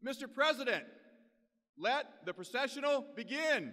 Mr. President, let the processional begin.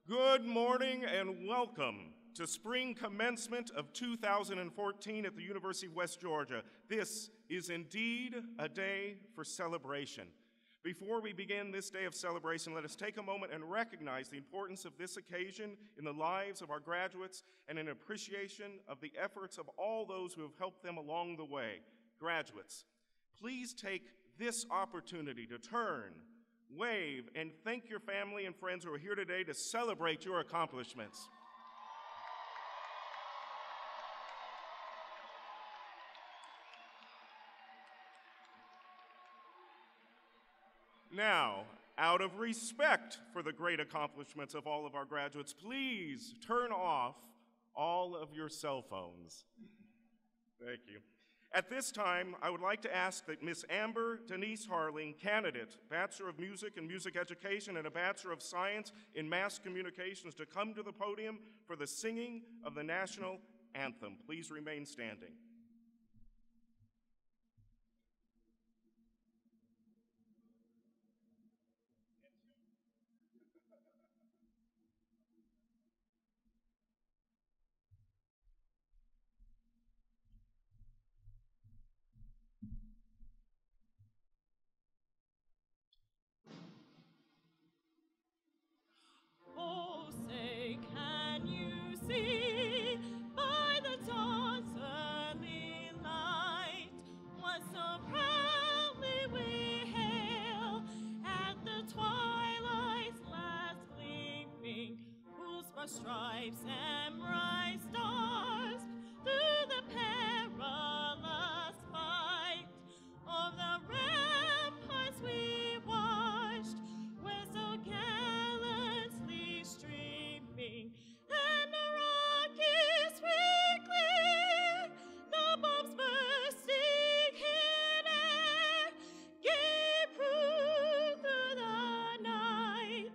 Good morning and welcome to spring commencement of 2014 at the University of West Georgia. This is indeed a day for celebration. Before we begin this day of celebration, let us take a moment and recognize the importance of this occasion in the lives of our graduates and in appreciation of the efforts of all those who have helped them along the way. Graduates, please take this opportunity to turn, wave, and thank your family and friends who are here today to celebrate your accomplishments. Now, out of respect for the great accomplishments of all of our graduates, please turn off all of your cell phones. Thank you. At this time, I would like to ask that Ms. Amber Denise Harling, candidate, Bachelor of Music and Music Education and a Bachelor of Science in Mass Communications, to come to the podium for the singing of the national anthem. Please remain standing. Oh, say, can you see by the dawn's early light what so proudly we hail at the twilight's last gleaming, whose bright stripes and bright stars through the perilous fight of the ramparts we watched, where so gallantly streaming, and the rockets we clear, the bombs bursting in air, gave proof through the night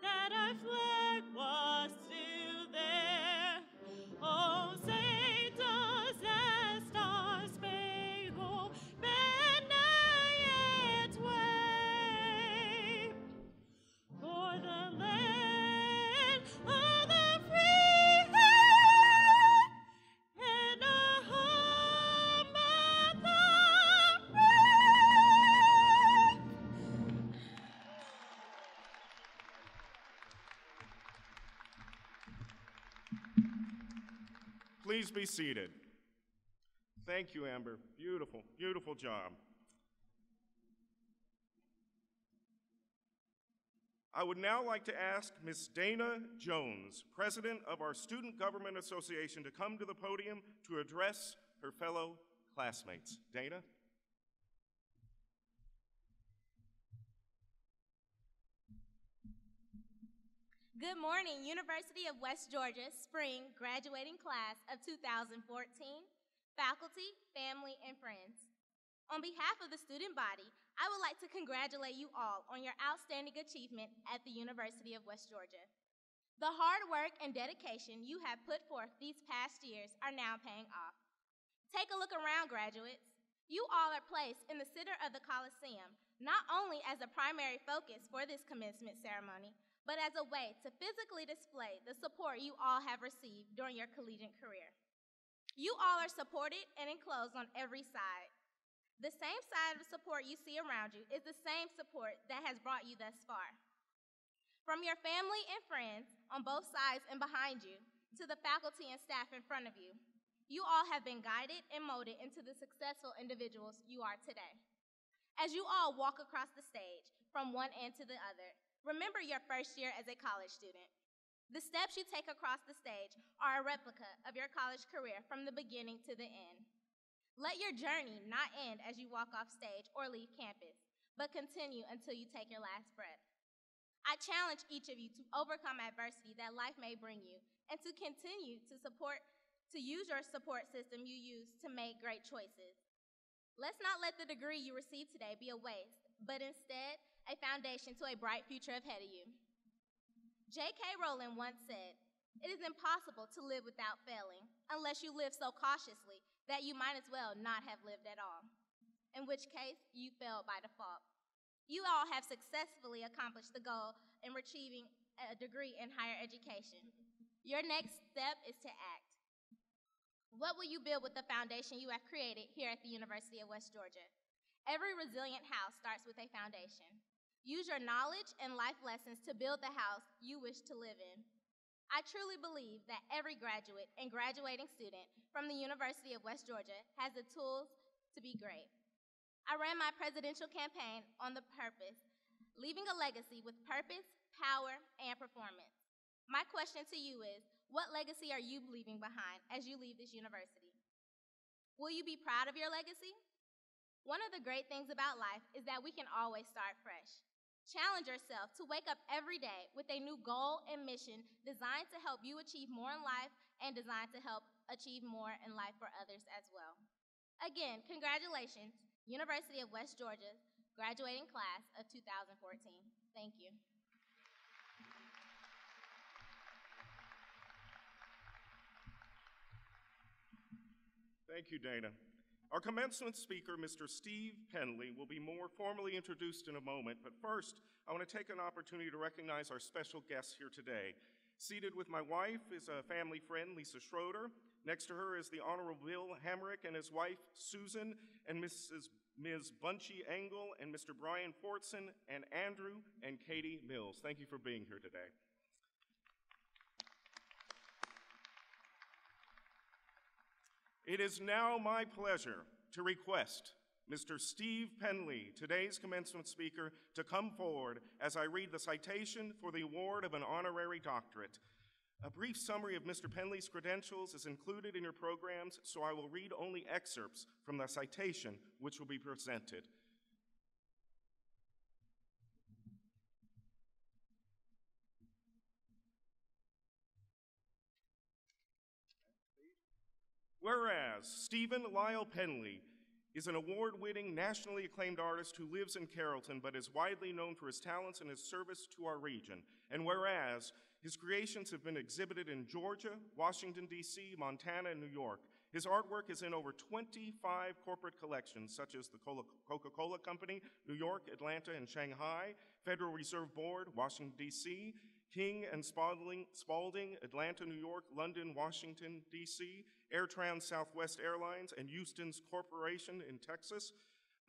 that our flag was still there. Oh, say does that star-spangled banner yet wave for the land of the free and the home of the brave? Please be seated. Thank you, Amber. Beautiful, beautiful job. I would now like to ask Ms. Dana Jones, President of our Student Government Association, to come to the podium to address her fellow classmates. Dana? Good morning, University of West Georgia Spring Graduating Class of 2014, faculty, family, and friends. On behalf of the student body, I would like to congratulate you all on your outstanding achievement at the University of West Georgia. The hard work and dedication you have put forth these past years are now paying off. Take a look around, graduates. You all are placed in the center of the Coliseum, not only as a primary focus for this commencement ceremony, but as a way to physically display the support you all have received during your collegiate career. You all are supported and enclosed on every side. The same side of support you see around you is the same support that has brought you thus far. From your family and friends on both sides and behind you, to the faculty and staff in front of you, you all have been guided and molded into the successful individuals you are today. As you all walk across the stage from one end to the other, remember your first year as a college student. The steps you take across the stage are a replica of your college career from the beginning to the end. Let your journey not end as you walk off stage or leave campus, but continue until you take your last breath. I challenge each of you to overcome adversity that life may bring you and to continue to use your support system you use to make great choices. Let's not let the degree you receive today be a waste, but instead a foundation to a bright future ahead of you. J.K. Rowling once said, "It is impossible to live without failing unless you live so cautiously that you might as well not have lived at all, in which case you failed by default." You all have successfully accomplished the goal in achieving a degree in higher education. Your next step is to act. What will you build with the foundation you have created here at the University of West Georgia? Every resilient house starts with a foundation. Use your knowledge and life lessons to build the house you wish to live in. I truly believe that every graduate and graduating student from the University of West Georgia has the tools to be great. I ran my presidential campaign on the purpose, leaving a legacy with purpose, power, and performance. My question to you is, what legacy are you leaving behind as you leave this university? Will you be proud of your legacy? One of the great things about life is that we can always start fresh. Challenge yourself to wake up every day with a new goal and mission designed to help you achieve more in life and designed to help achieve more in life for others as well. Again, congratulations, University of West Georgia's graduating class of 2014. Thank you. Thank you, Dana. Our commencement speaker, Mr. Steve Penley, will be more formally introduced in a moment, but first, I want to take an opportunity to recognize our special guests here today. Seated with my wife is a family friend, Lisa Schroeder. Next to her is the Honorable Bill Hamrick and his wife, Susan, and Ms. Bunchy Engel, and Mr. Brian Fortson, and Andrew and Katie Mills. Thank you for being here today. It is now my pleasure to request Mr. Steve Penley, today's commencement speaker, to come forward as I read the citation for the award of an honorary doctorate. A brief summary of Mr. Penley's credentials is included in your programs, so I will read only excerpts from the citation which will be presented. Whereas Stephen Lyle Penley is an award-winning, nationally acclaimed artist who lives in Carrollton but is widely known for his talents and his service to our region. And whereas his creations have been exhibited in Georgia, Washington, D.C., Montana, and New York. His artwork is in over 25 corporate collections, such as the Coca-Cola Company, New York, Atlanta, and Shanghai, Federal Reserve Board, Washington, D.C., King and Spalding, Atlanta, New York, London, Washington, D.C., AirTrans Southwest Airlines, and Houston's Corporation in Texas,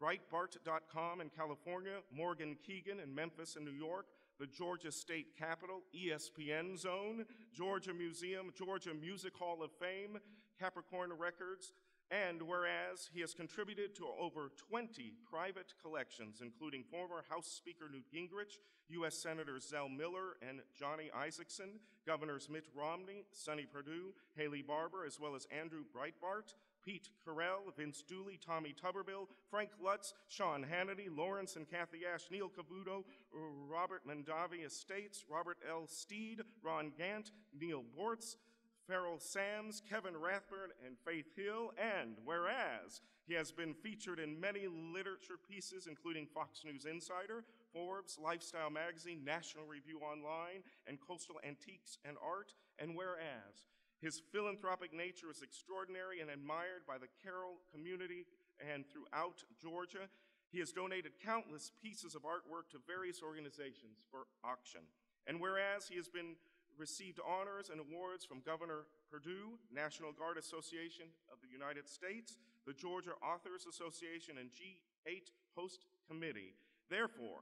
Breitbart.com in California, Morgan Keegan in Memphis and New York, the Georgia State Capitol, ESPN Zone, Georgia Museum, Georgia Music Hall of Fame, Capricorn Records, and whereas he has contributed to over 20 private collections, including former House Speaker Newt Gingrich, U.S. Senators Zell Miller and Johnny Isakson, Governors Mitt Romney, Sonny Perdue, Haley Barbour, as well as Andrew Breitbart, Pete Carell, Vince Dooley, Tommy Tuberville, Frank Lutz, Sean Hannity, Lawrence and Kathy Ash, Neil Cavuto, Robert Mondavi Estates, Robert L. Steed, Ron Gant, Neil Bortz, Farrell Sams, Kevin Rathburn, and Faith Hill, and whereas he has been featured in many literature pieces, including Fox News Insider, Forbes, Lifestyle Magazine, National Review Online, and Coastal Antiques and Art, and whereas his philanthropic nature is extraordinary and admired by the Carroll community and throughout Georgia, he has donated countless pieces of artwork to various organizations for auction. And whereas he has received honors and awards from Governor Perdue, National Guard Association of the United States, the Georgia Authors Association, and G8 Host Committee. Therefore,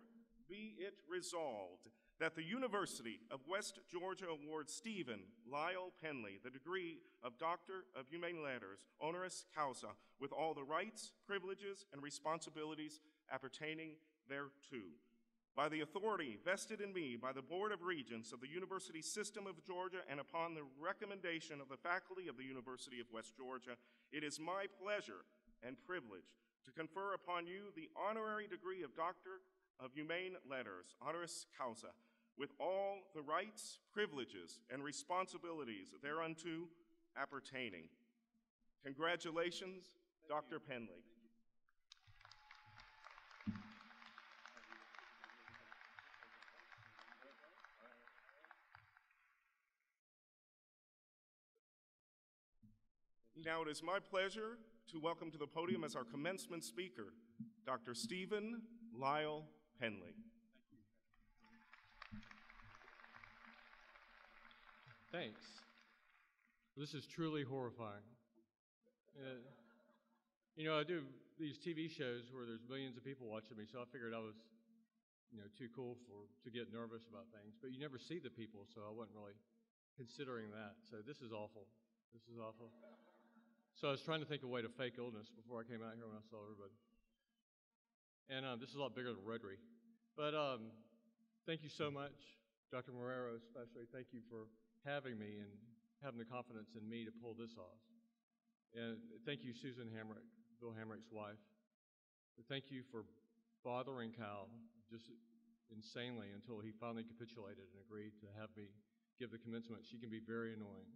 be it resolved that the University of West Georgia awards Stephen Lyle Penley the degree of Doctor of Humane Letters, honoris causa, with all the rights, privileges, and responsibilities appertaining thereto. By the authority vested in me by the Board of Regents of the University System of Georgia and upon the recommendation of the faculty of the University of West Georgia, it is my pleasure and privilege to confer upon you the honorary degree of Doctor of Humane Letters, honoris causa, with all the rights, privileges, and responsibilities thereunto appertaining. Congratulations, Dr. Penley. Now it is my pleasure to welcome to the podium as our commencement speaker, Dr. Stephen Lyle Penley. Thanks. This is truly horrifying. I do these TV shows where there's millions of people watching me, so I figured I was, too cool to get nervous about things. But you never see the people, so I wasn't really considering that. So this is awful. This is awful. So I was trying to think of a way to fake illness before I came out here when I saw everybody. And this is a lot bigger than Rotary. But thank you so much, Dr. Marrero especially. Thank you for having me and having the confidence in me to pull this off. And thank you, Susan Hamrick, Bill Hamrick's wife. Thank you for bothering Cal just insanely until he finally capitulated and agreed to have me give the commencement. She can be very annoying.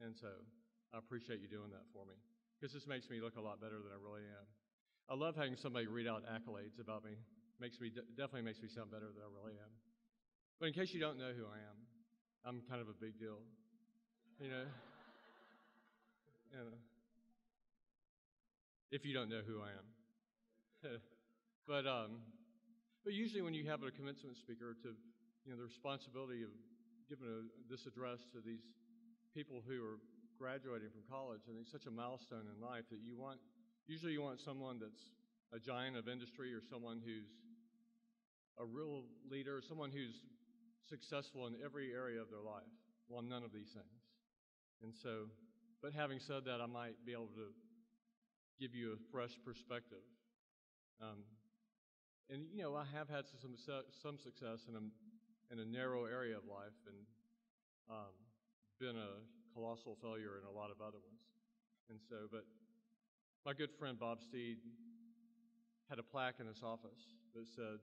And so I appreciate you doing that for me, because this makes me look a lot better than I really am. I love having somebody read out accolades about me. Definitely makes me sound better than I really am. But in case you don't know who I am, I'm kind of a big deal. If you don't know who I am. But usually when you have a commencement speaker, the responsibility of giving this address to these people who are graduating from college, and it's such a milestone in life that usually you want someone that's a giant of industry, or someone who's a real leader, someone who's successful in every area of their life. Well, none of these things. And so, but having said that, I might be able to give you a fresh perspective. I have had some success in a narrow area of life, and been a colossal failure in a lot of other ones. And so, but my good friend Bob Steed had a plaque in his office that said,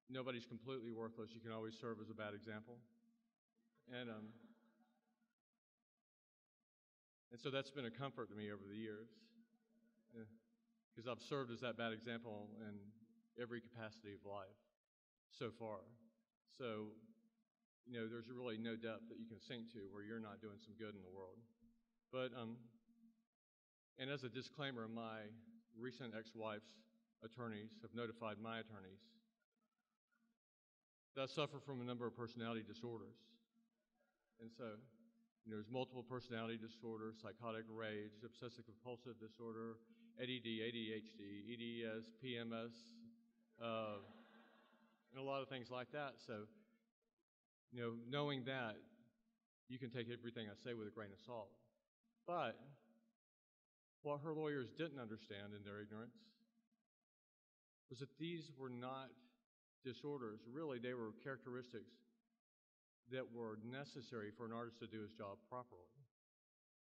"Nobody's completely worthless. You can always serve as a bad example." And so that's been a comfort to me over the years, because I've served as that bad example in every capacity of life so far. So, there's really no depth that you can sink to where you're not doing some good in the world. But, and as a disclaimer, my recent ex-wife's attorneys have notified my attorneys that I suffer from a number of personality disorders. And so, there's multiple personality disorders, psychotic rage, obsessive-compulsive disorder, ADD, ADHD, EDS, PMS, and a lot of things like that. So, knowing that, you can take everything I say with a grain of salt. But what her lawyers didn't understand in their ignorance was that these were not disorders. Really, they were characteristics that were necessary for an artist to do his job properly.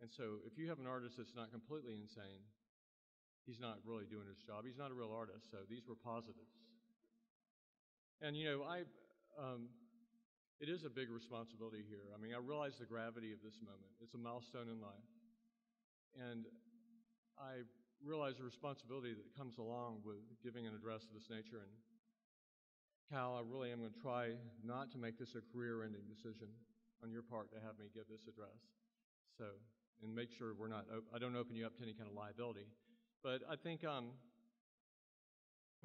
And so if you have an artist that's not completely insane, he's not really doing his job. He's not a real artist. So these were positives. And, it is a big responsibility here. I mean, I realize the gravity of this moment. It's a milestone in life. And I realize the responsibility that comes along with giving an address of this nature. And Cal, I really am going to try not to make this a career-ending decision on your part to have me give this address. So, and make sure I don't open you up to any kind of liability. But I think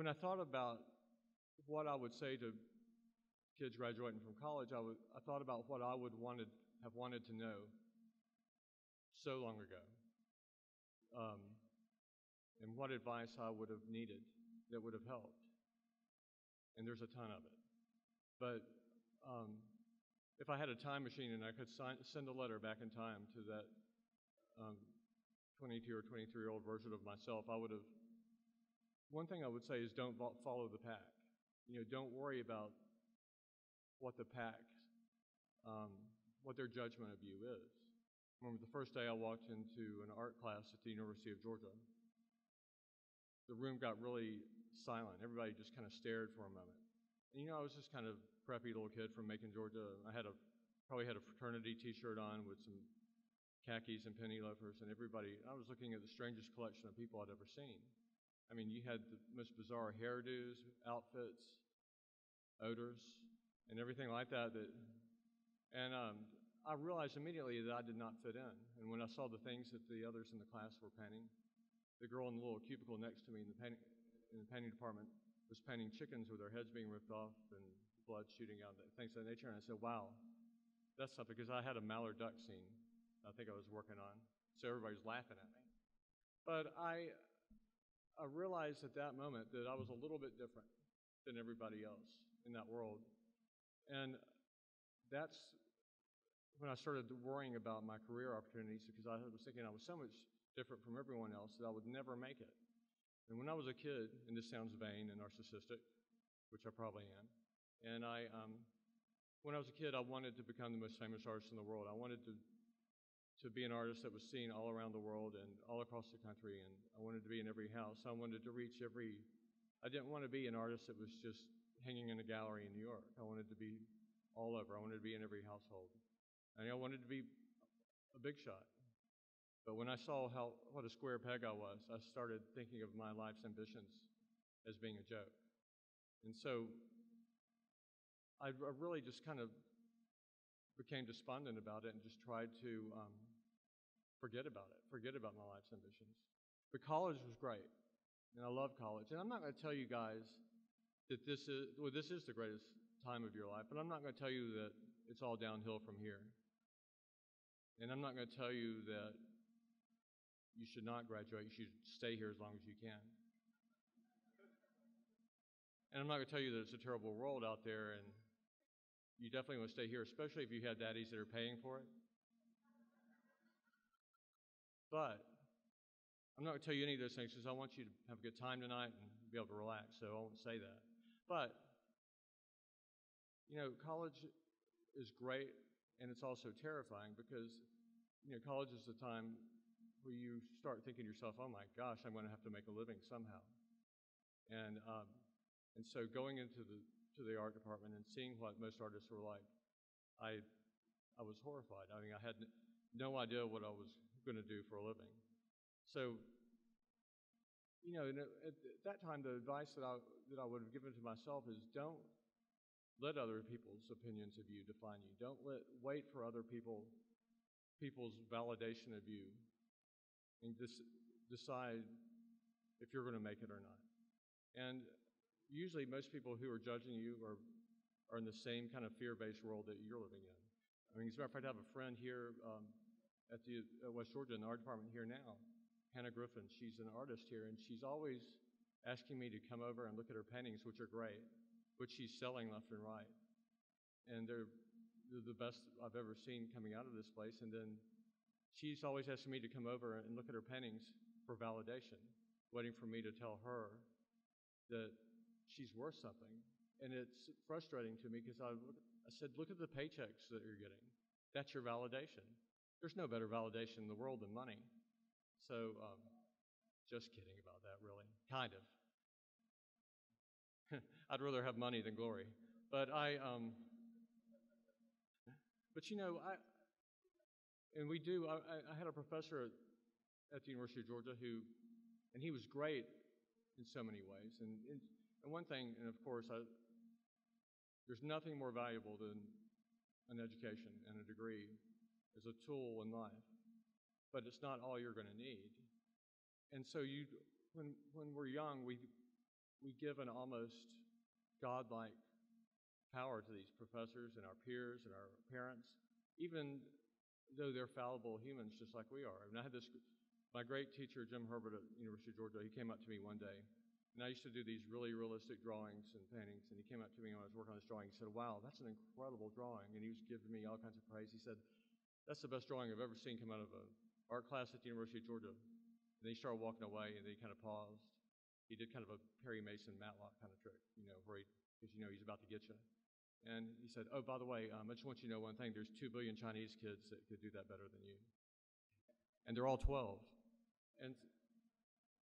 when I thought about what I would say to kids graduating from college, I thought about what I would have wanted to know so long ago, and what advice I would have needed that would have helped. And there's a ton of it. But if I had a time machine and I could send a letter back in time to that 22 or 23-year-old version of myself, one thing I would say is don't follow the pack. Don't worry about what the pack, what their judgment of you is. I remember the first day I walked into an art class at the University of Georgia, the room got really silent. Everybody just kind of stared for a moment. And I was just kind of preppy little kid from Macon, Georgia. I probably had a fraternity t-shirt on with some khakis and penny loafers, and I was looking at the strangest collection of people I'd ever seen. I mean, you had the most bizarre hairdos, outfits, odors, and everything like that. And I realized immediately that I did not fit in. And when I saw the things that the others in the class were painting, the girl in the little cubicle next to me in the painting department was painting chickens with their heads being ripped off and blood shooting out, things of that nature. And I said, wow, that's something, because I had a mallard duck scene I think I was working on, so everybody's laughing at me. But I realized at that moment that I was a little bit different than everybody else in that world. And that's when I started worrying about my career opportunities, because I was thinking I was so much different from everyone else that I would never make it. And when I was a kid, and this sounds vain and narcissistic, which I probably am, and when I was a kid, I wanted to become the most famous artist in the world. I wanted to be an artist that was seen all around the world and all across the country, and I wanted to be in every house. I wanted to reach I didn't want to be an artist that was just hanging in a gallery in New York. I wanted to be all over. I wanted to be in every household. And I wanted to be a big shot. But when I saw what a square peg I was, I started thinking of my life's ambitions as being a joke. And so I really just kind of became despondent about it and just tried to forget about my life's ambitions. But college was great, and I love college. And I'm not going to tell you guys that this is the greatest time of your life, but I'm not going to tell you that it's all downhill from here. And I'm not going to tell you that you should not graduate. You should stay here as long as you can. And I'm not going to tell you that it's a terrible world out there, and you definitely want to stay here, especially if you have daddies that are paying for it. But I'm not going to tell you any of those things because I want you to have a good time tonight and be able to relax, so I won't say that. But, college is great, and it's also terrifying because, college is the time where you start thinking to yourself, oh my gosh, I'm going to have to make a living somehow. And so going into the art department and seeing what most artists were like, I was horrified. I mean, I had no idea what I was going to do for a living. So, at that time, the advice that I would have given to myself is don't let other people's opinions of you define you. Don't wait for other people's validation of you and decide if you're going to make it or not. And usually most people who are judging you are in the same kind of fear-based world that you're living in. I mean, as a matter of fact, I have a friend here at West Georgia in the art department here now, Hannah Griffin. She's an artist here, and she's always asking me to come over and look at her paintings, which are great, which she's selling left and right. And they're the best I've ever seen coming out of this place. And then she's always asking me to come over and look at her paintings for validation, waiting for me to tell her that she's worth something. And it's frustrating to me because I said, look at the paychecks that you're getting. That's your validation. There's no better validation in the world than money. So, just kidding about that, really. Kind of. I'd rather have money than glory. But I had a professor at the University of Georgia and he was great in so many ways. And one thing, and of course, there's nothing more valuable than an education and a degree as a tool in life. But it's not all you're going to need. And so when we're young, we give an almost godlike power to these professors and our peers and our parents, even though they're fallible humans just like we are. And I had my great teacher, Jim Herbert at the University of Georgia, he came up to me one day, and I used to do these really realistic drawings and paintings, and he came up to me when I was working on this drawing. He said, wow, that's an incredible drawing, and he was giving me all kinds of praise. He said, that's the best drawing I've ever seen come out of an art class at the University of Georgia. And then he started walking away, and then he kind of paused. He did kind of a Perry Mason Matlock kind of trick, because he's about to get you. And he said, oh, by the way, I just want you to know one thing. There's 2 billion Chinese kids that could do that better than you. And they're all 12. And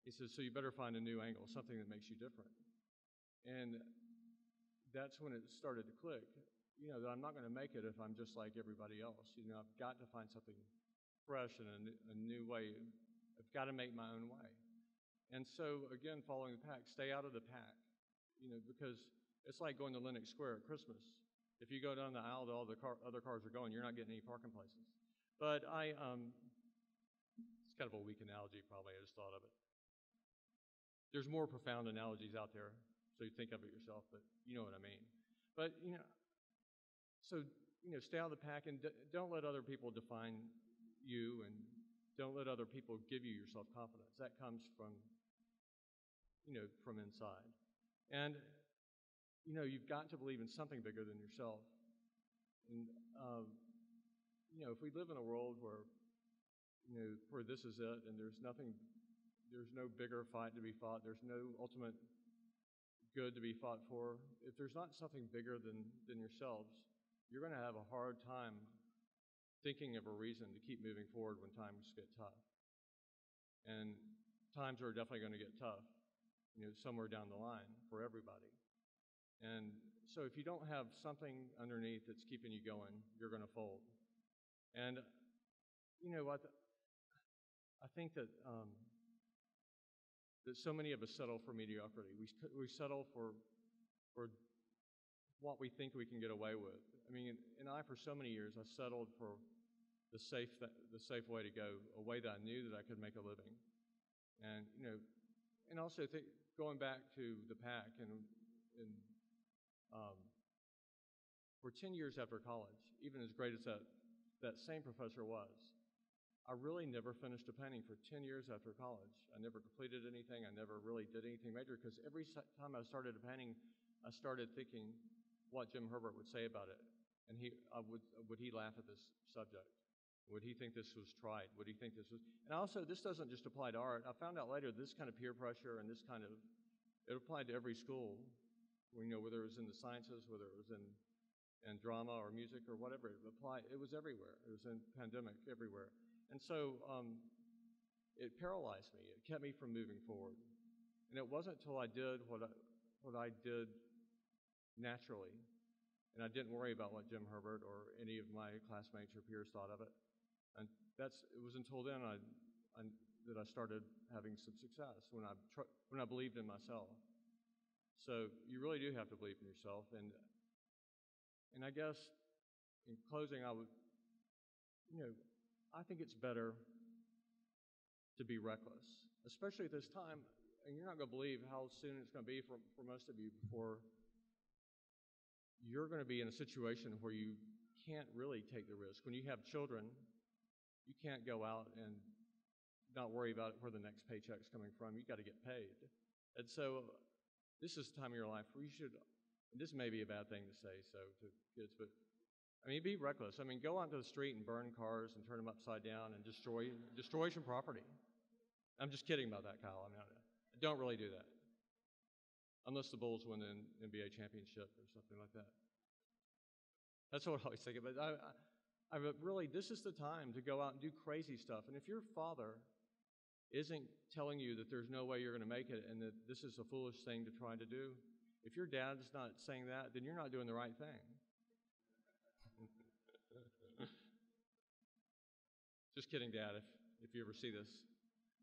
he says, so you better find a new angle, something that makes you different. And that's when it started to click, that I'm not going to make it if I'm just like everybody else. I've got to find something fresh and a new way. I've got to make my own way. And so, again, following the pack, stay out of the pack, because it's like going to Lenox Square at Christmas. If you go down the aisle that all the other cars are going, you're not getting any parking places. But it's kind of a weak analogy, probably. I just thought of it. There's more profound analogies out there, so you think of it yourself, but you know what I mean. But, so stay out of the pack and don't let other people define you, and don't let other people give you your self-confidence. That comes from inside. And, you've got to believe in something bigger than yourself. And, if we live in a world where this is it, and there's no bigger fight to be fought, there's no ultimate good to be fought for, if there's not something bigger than yourselves, you're going to have a hard time thinking of a reason to keep moving forward when times get tough. And times are definitely going to get tough, somewhere down the line for everybody. And so if you don't have something underneath that's keeping you going, you're going to fold. And, I think that that so many of us settle for mediocrity. We settle for what we think we can get away with. I mean, and for so many years, I settled for the safe way to go, a way that I knew that I could make a living. And, and also going back to the PAC, and for 10 years after college, even as great as that same professor was, I really never finished a painting for 10 years after college. I never completed anything. I never really did anything major, because every time I started a painting, I started thinking what Jim Herbert would say about it. And would he laugh at this subject? Would he think this was trite? Would he think this was... And also, this doesn't just apply to art. I found out later this kind of peer pressure and this kind of... It applied to every school, whether it was in the sciences, whether it was in drama or music or whatever. It was everywhere. It was in pandemic everywhere. And so it paralyzed me. It kept me from moving forward. And it wasn't until I did what I did naturally, and I didn't worry about what Jim Herbert or any of my classmates or peers thought of it. And it was until then that I started having some success, when I believed in myself. So you really do have to believe in yourself. And I guess in closing, I think it's better to be reckless, especially at this time. And you're not going to believe how soon it's going to be for most of you before you're going to be in a situation where you can't really take the risk. When you have children, you can't go out and not worry about where the next paycheck's coming from. You got to get paid. And so this is the time of your life where you should, and this may be a bad thing to say to kids, but be reckless. Go out into the street and burn cars and turn them upside down and destroy some property. I'm just kidding about that, Kyle. Don't really do that. Unless the Bulls win an NBA championship or something like that. That's what I always think. But I really, this is the time to go out and do crazy stuff. And if your father isn't telling you that there's no way you're going to make it and that this is a foolish thing to try to do, if your dad's not saying that, then you're not doing the right thing. Just kidding, Dad, if you ever see this.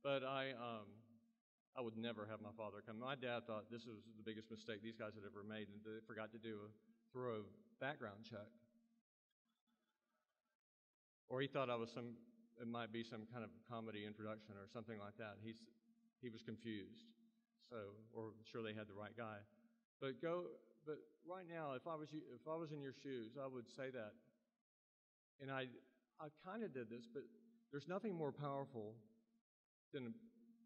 But I would never have my father come. My dad thought this was the biggest mistake these guys had ever made, and they forgot to do a thorough background check. Or he thought it might be some kind of comedy introduction or something like that. He was confused. Or sure they had the right guy. But right now, if I was in your shoes, I would say that. And I kind of did this, but there's nothing more powerful than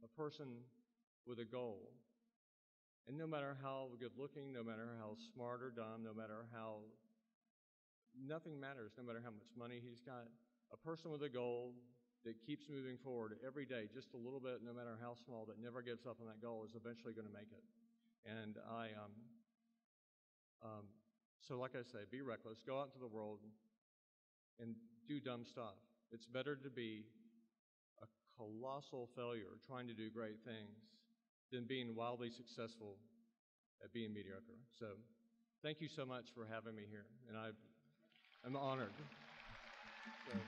a person with a goal. And no matter how good looking, no matter how smart or dumb, nothing matters, no matter how much money he's got. A person with a goal that keeps moving forward every day, just a little bit, no matter how small, that never gives up on that goal, is eventually going to make it. And so like I say, be reckless, go out into the world and do dumb stuff. It's better to be a colossal failure trying to do great things than being wildly successful at being mediocre. So thank you so much for having me here, and I'm honored. So.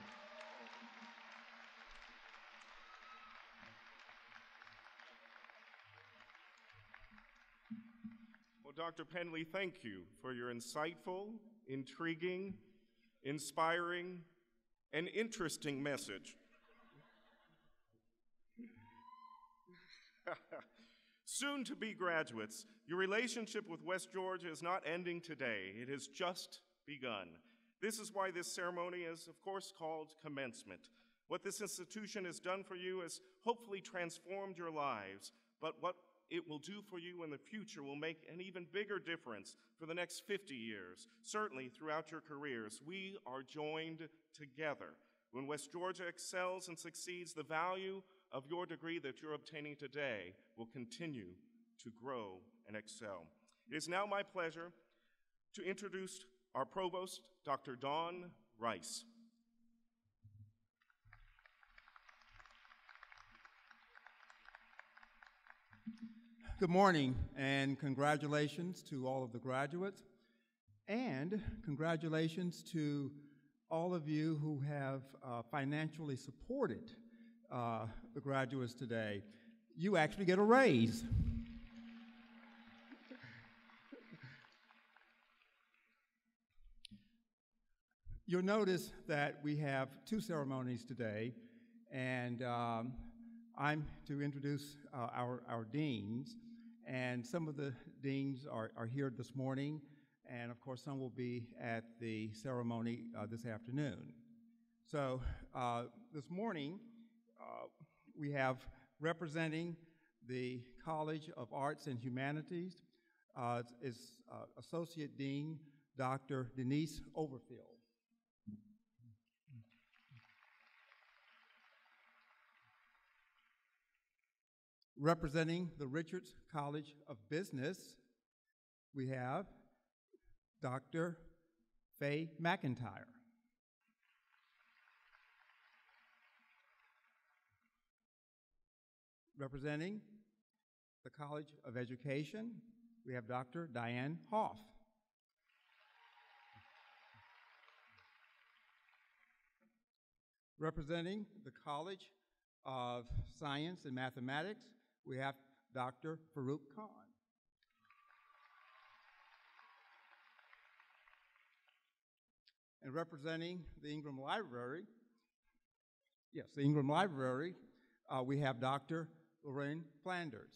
Well, Dr. Penley, thank you for your insightful, intriguing, inspiring, and interesting message. Soon-to-be graduates, your relationship with West Georgia is not ending today. It has just begun. This is why this ceremony is, of course, called Commencement. What this institution has done for you has hopefully transformed your lives, but what it will do for you in the future will make an even bigger difference for the next 50 years, certainly throughout your careers. We are joined together. When West Georgia excels and succeeds, the value of your degree that you're obtaining today will continue to grow and excel. It is now my pleasure to introduce our provost, Dr. Dawn Rice. Good morning, and congratulations to all of the graduates, and congratulations to all of you who have financially supported the graduates today. You actually get a raise. You'll notice that we have two ceremonies today, and I'm to introduce our deans. And some of the deans are here this morning, and of course some will be at the ceremony this afternoon. So this morning we have representing the College of Arts and Humanities is Associate Dean Dr. Denise Overfield. Representing the Richards College of Business, we have Dr. Faye McIntyre. Representing the College of Education, we have Dr. Diane Hoff. Representing the College of Science and Mathematics, we have Dr. Farouk Khan. And representing the Ingram Library, we have Dr. Lorraine Flanders.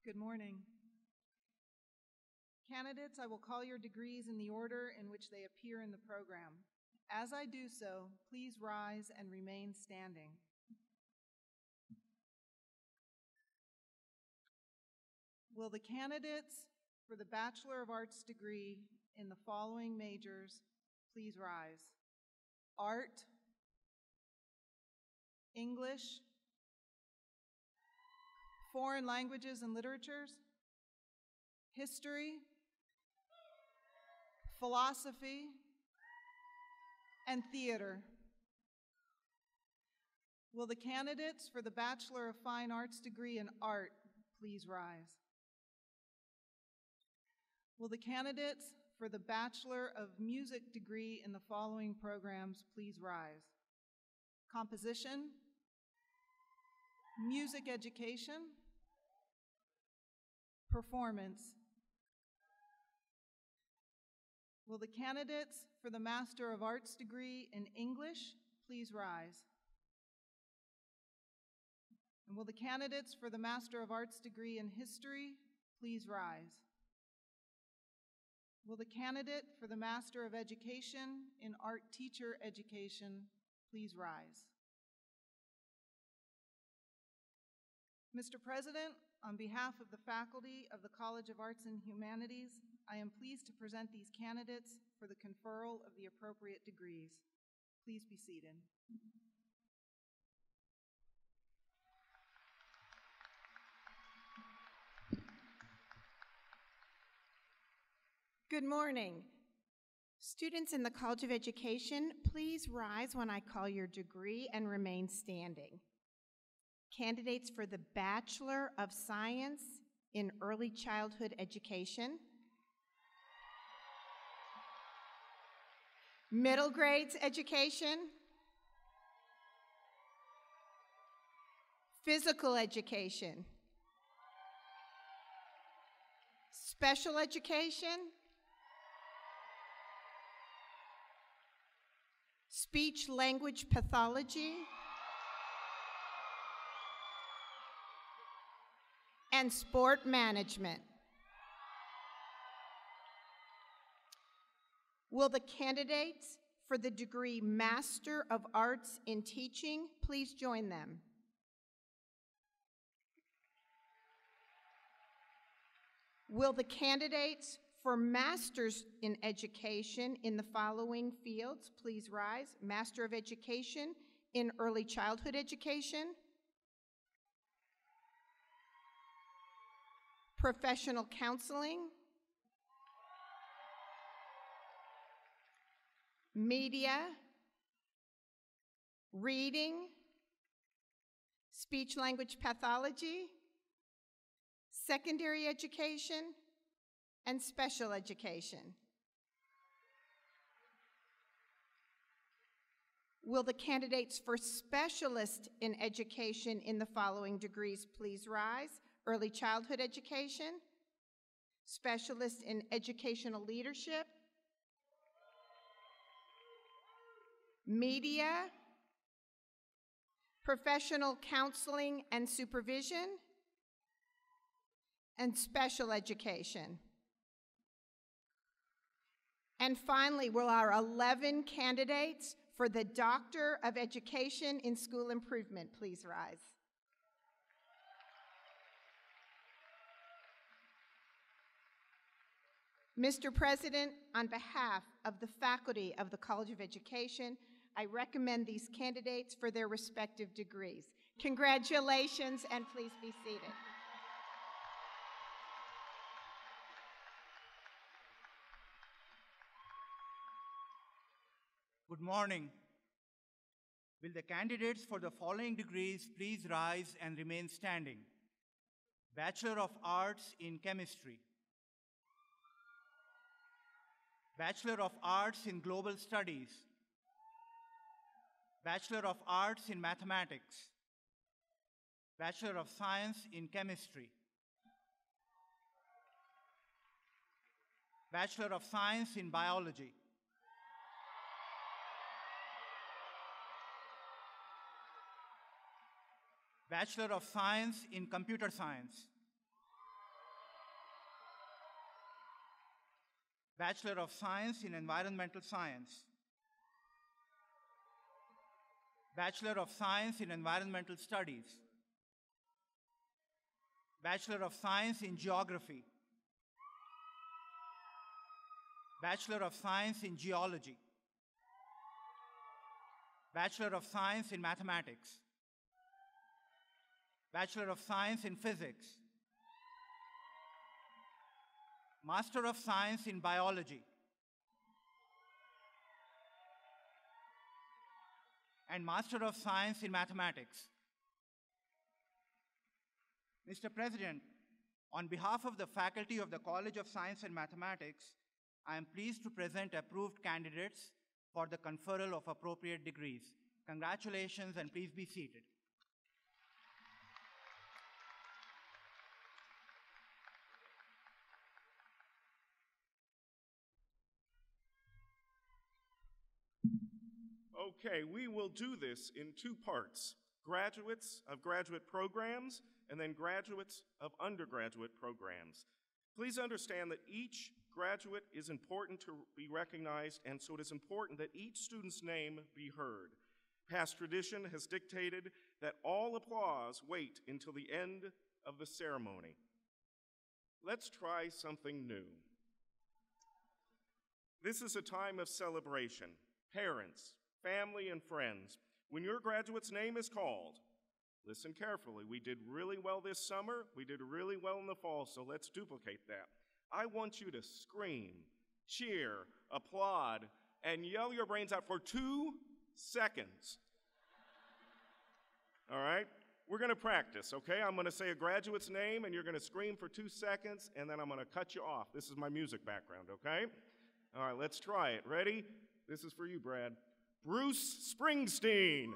Good morning. Candidates, I will call your degrees in the order in which they appear in the program. As I do so, please rise and remain standing. Will the candidates for the Bachelor of Arts degree in the following majors please rise? Art, English, Foreign Languages and Literatures, History, Philosophy, and Theater. Will the candidates for the Bachelor of Fine Arts degree in Art please rise? Will the candidates for the Bachelor of Music degree in the following programs please rise? Composition, Music Education, Performance. Will the candidates for the Master of Arts degree in English please rise? And will the candidates for the Master of Arts degree in History please rise? Will the candidate for the Master of Education in Art Teacher Education please rise? Mr. President, on behalf of the faculty of the College of Arts and Humanities, I am pleased to present these candidates for the conferral of the appropriate degrees. Please be seated. Good morning. Students in the College of Education, please rise when I call your degree and remain standing. Candidates for the Bachelor of Science in Early Childhood Education, Middle Grades Education, Physical Education, Special Education, speech language pathology, and sport management. Will the candidates for the degree Master of Arts in Teaching please join them? Will the candidates for Masters in Education in the following fields please rise? Master of Education in Early Childhood Education, Professional Counseling, Media, Reading, Speech Language Pathology, Secondary Education, and Special Education. Will the candidates for Specialist in Education in the following degrees please rise? Early Childhood Education, Specialist in Educational Leadership, Media, Professional Counseling and Supervision, and Special Education. And finally, will our 11 candidates for the Doctor of Education in School Improvement please rise? Mr. President, on behalf of the faculty of the College of Education, I recommend these candidates for their respective degrees. Congratulations, and please be seated. Good morning. Will the candidates for the following degrees please rise and remain standing? Bachelor of Arts in Chemistry, Bachelor of Arts in Global Studies, Bachelor of Arts in Mathematics, Bachelor of Science in Chemistry, Bachelor of Science in Biology, Bachelor of Science in Computer Science, Bachelor of Science in Environmental Science, Bachelor of Science in Environmental Studies, Bachelor of Science in Geography, Bachelor of Science in Geology, Bachelor of Science in Mathematics, Bachelor of Science in Physics, Master of Science in Biology, and Master of Science in Mathematics. Mr. President, on behalf of the faculty of the College of Science and Mathematics, I am pleased to present approved candidates for the conferral of appropriate degrees. Congratulations, and please be seated. Okay, we will do this in two parts: graduates of graduate programs and then graduates of undergraduate programs. Please understand that each graduate is important to be recognized, and so it is important that each student's name be heard. Past tradition has dictated that all applause wait until the end of the ceremony. Let's try something new. This is a time of celebration. Parents, family, and friends, when your graduate's name is called, listen carefully. We did really well this summer. We did really well in the fall, so let's duplicate that. I want you to scream, cheer, applaud, and yell your brains out for 2 seconds. All right? We're going to practice, okay? I'm going to say a graduate's name, and you're going to scream for 2 seconds, and then I'm going to cut you off. This is my music background, okay? All right, let's try it. Ready? This is for you, Brad. Bruce Springsteen.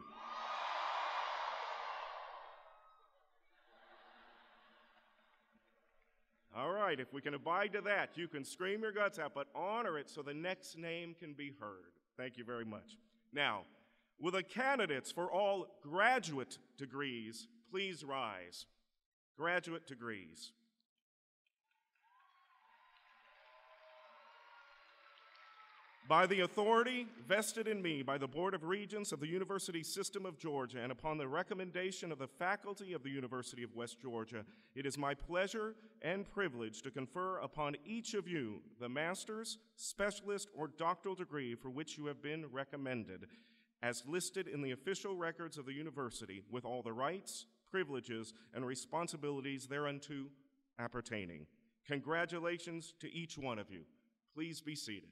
All right, if we can abide to that, you can scream your guts out, but honor it so the next name can be heard. Thank you very much. Now, will the candidates for all graduate degrees please rise? Graduate degrees. By the authority vested in me by the Board of Regents of the University System of Georgia and upon the recommendation of the faculty of the University of West Georgia, it is my pleasure and privilege to confer upon each of you the master's, specialist, or doctoral degree for which you have been recommended, as listed in the official records of the university, with all the rights, privileges, and responsibilities thereunto appertaining. Congratulations to each one of you. Please be seated.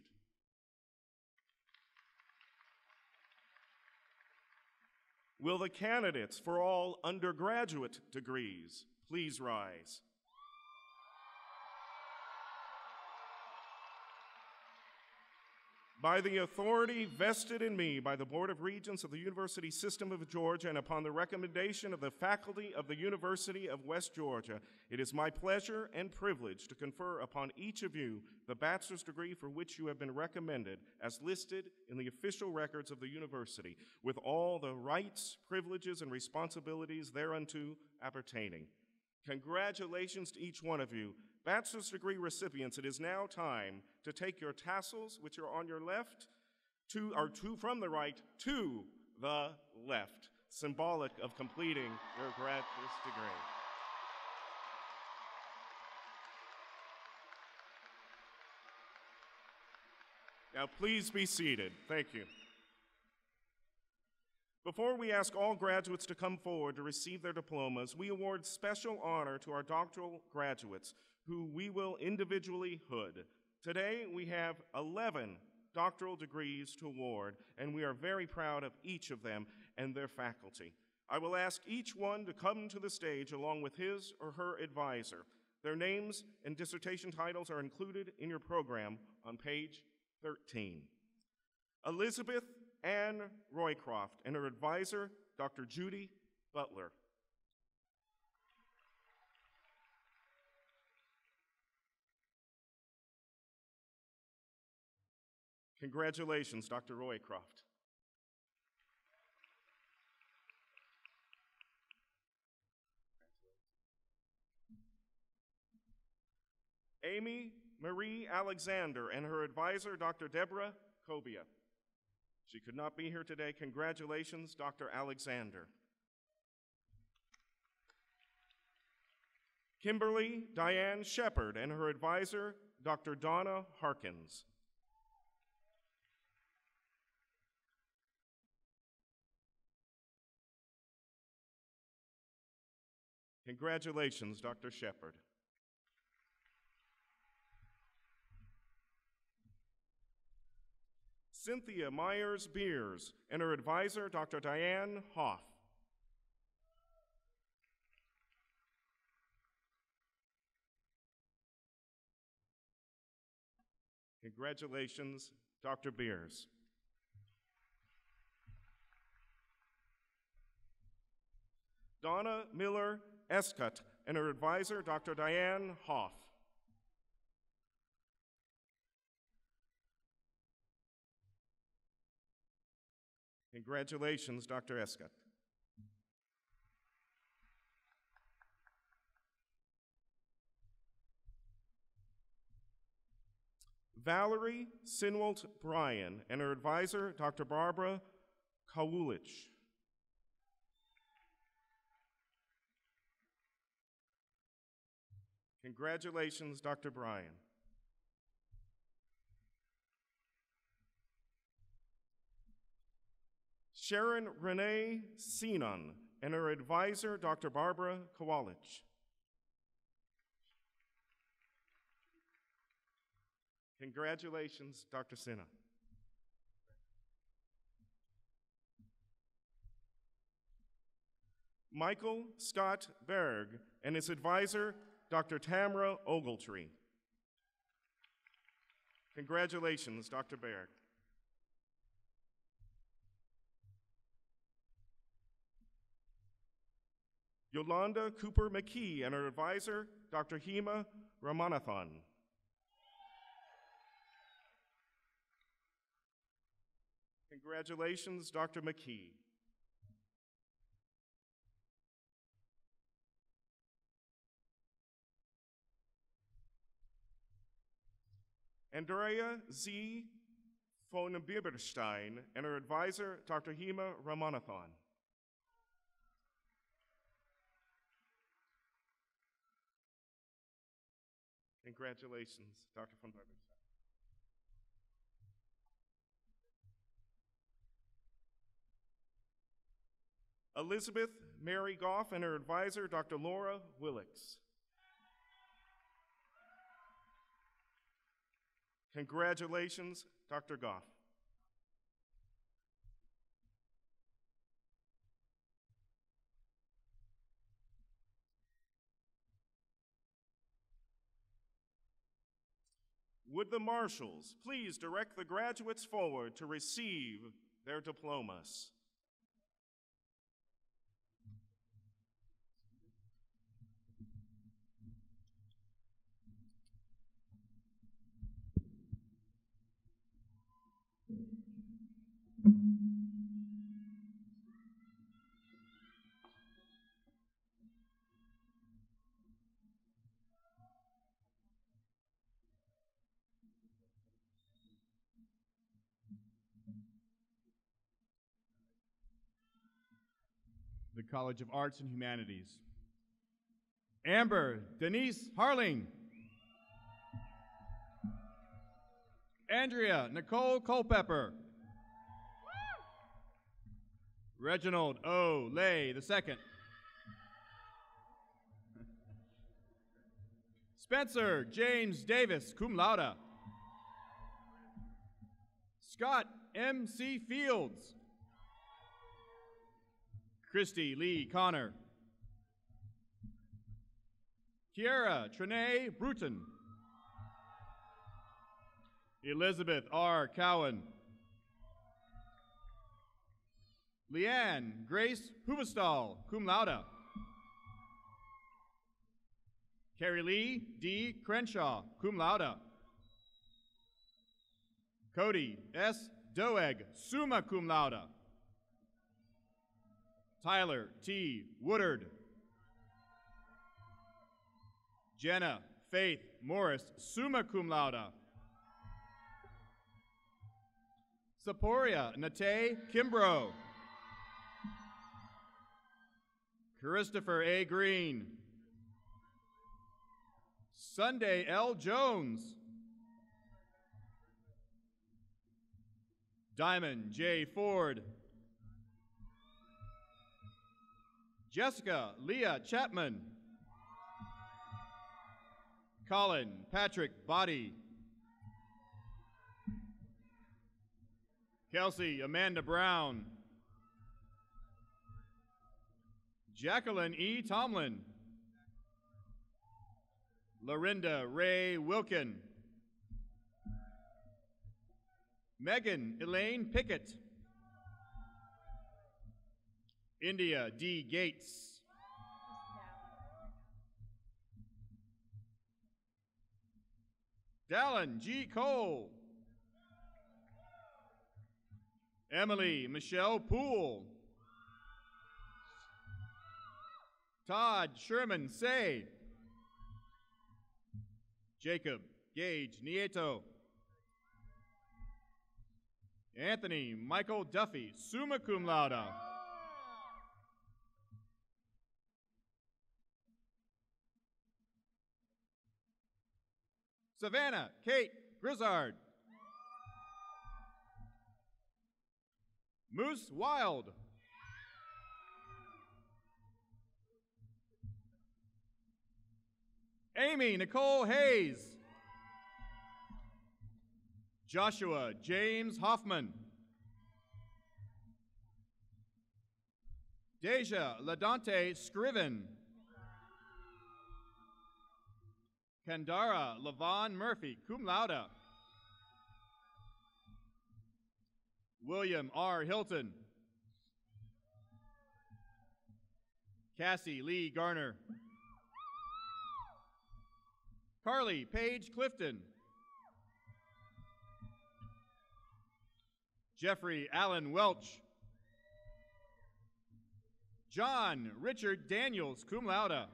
Will the candidates for all undergraduate degrees please rise? By the authority vested in me by the Board of Regents of the University System of Georgia and upon the recommendation of the faculty of the University of West Georgia, it is my pleasure and privilege to confer upon each of you the bachelor's degree for which you have been recommended as listed in the official records of the university, with all the rights, privileges, and responsibilities thereunto appertaining. Congratulations to each one of you. Bachelor's degree recipients, it is now time to take your tassels, which are on your left, from the right to the left, symbolic of completing your graduate degree. Now please be seated. Thank you. Before we ask all graduates to come forward to receive their diplomas, we award special honor to our doctoral graduates, who we will individually hood. Today, we have 11 doctoral degrees to award, and we are very proud of each of them and their faculty. I will ask each one to come to the stage along with his or her advisor. Their names and dissertation titles are included in your program on page 13. Elizabeth Ann Roycroft and her advisor, Dr. Judy Butler. Congratulations, Dr. Roycroft. Amy Marie Alexander and her advisor, Dr. Deborah Kobia. She could not be here today. Congratulations, Dr. Alexander. Kimberly Diane Shepard and her advisor, Dr. Donna Harkins. Congratulations, Dr. Shepard. Cynthia Myers-Beers and her advisor, Dr. Diane Hoff. Congratulations, Dr. Beers. Donna Miller Escott and her advisor, Dr. Diane Hoff. Congratulations, Dr. Escott. Valerie Sinwalt Bryan and her advisor, Dr. Barbara Kawulich. Congratulations, Dr. Bryan. Sharon Renee Sinon and her advisor, Dr. Barbara Kowalik. Congratulations, Dr. Sinon. Michael Scott Berg and his advisor, Dr. Tamara Ogletree. Congratulations, Dr. Berg. Yolanda Cooper McKee and her advisor, Dr. Hema Ramanathan. Congratulations, Dr. McKee. Andrea Z. von Bieberstein and her advisor, Dr. Hema Ramanathan. Congratulations, Dr. von Bieberstein. Elizabeth Mary Goff and her advisor, Dr. Laura Willix. Congratulations, Dr. Goff. Would the marshals please direct the graduates forward to receive their diplomas? The College of Arts and Humanities. Amber Denise Harling. Andrea Nicole Culpepper. Reginald O. Lay II. Spencer James Davis, cum laude. Scott M.C. Fields. Christy Lee Connor. Kiara Trinae Bruton. Elizabeth R. Cowan. Leanne Grace Huvestal, cum laude. Carrie Lee D. Crenshaw, cum laude. Cody S. Doeg, summa cum laude. Tyler T. Woodard. Jenna Faith Morris, summa cum laude. Saporia Nate Kimbrough. Christopher A. Green. Sunday L. Jones. Diamond J. Ford. Jessica Leah Chapman. Colin Patrick Body. Kelsey Amanda Brown. Jacqueline E. Tomlin. Lorinda Ray Wilkin. Megan Elaine Pickett. India D. Gates. Dallin G. Cole. Emily Michelle Poole. Todd Sherman Say. Jacob Gage Nieto. Anthony Michael Duffy, summa cum laude. Savannah Kate Grizzard. Moose Wild. Amy Nicole Hayes. Joshua James Hoffman. Deja Ladante Scriven. Kandara Levon Murphy, cum laude. William R. Hilton. Cassie Lee Garner. Carly Paige Clifton. Jeffrey Allen Welch. John Richard Daniels, cum laude.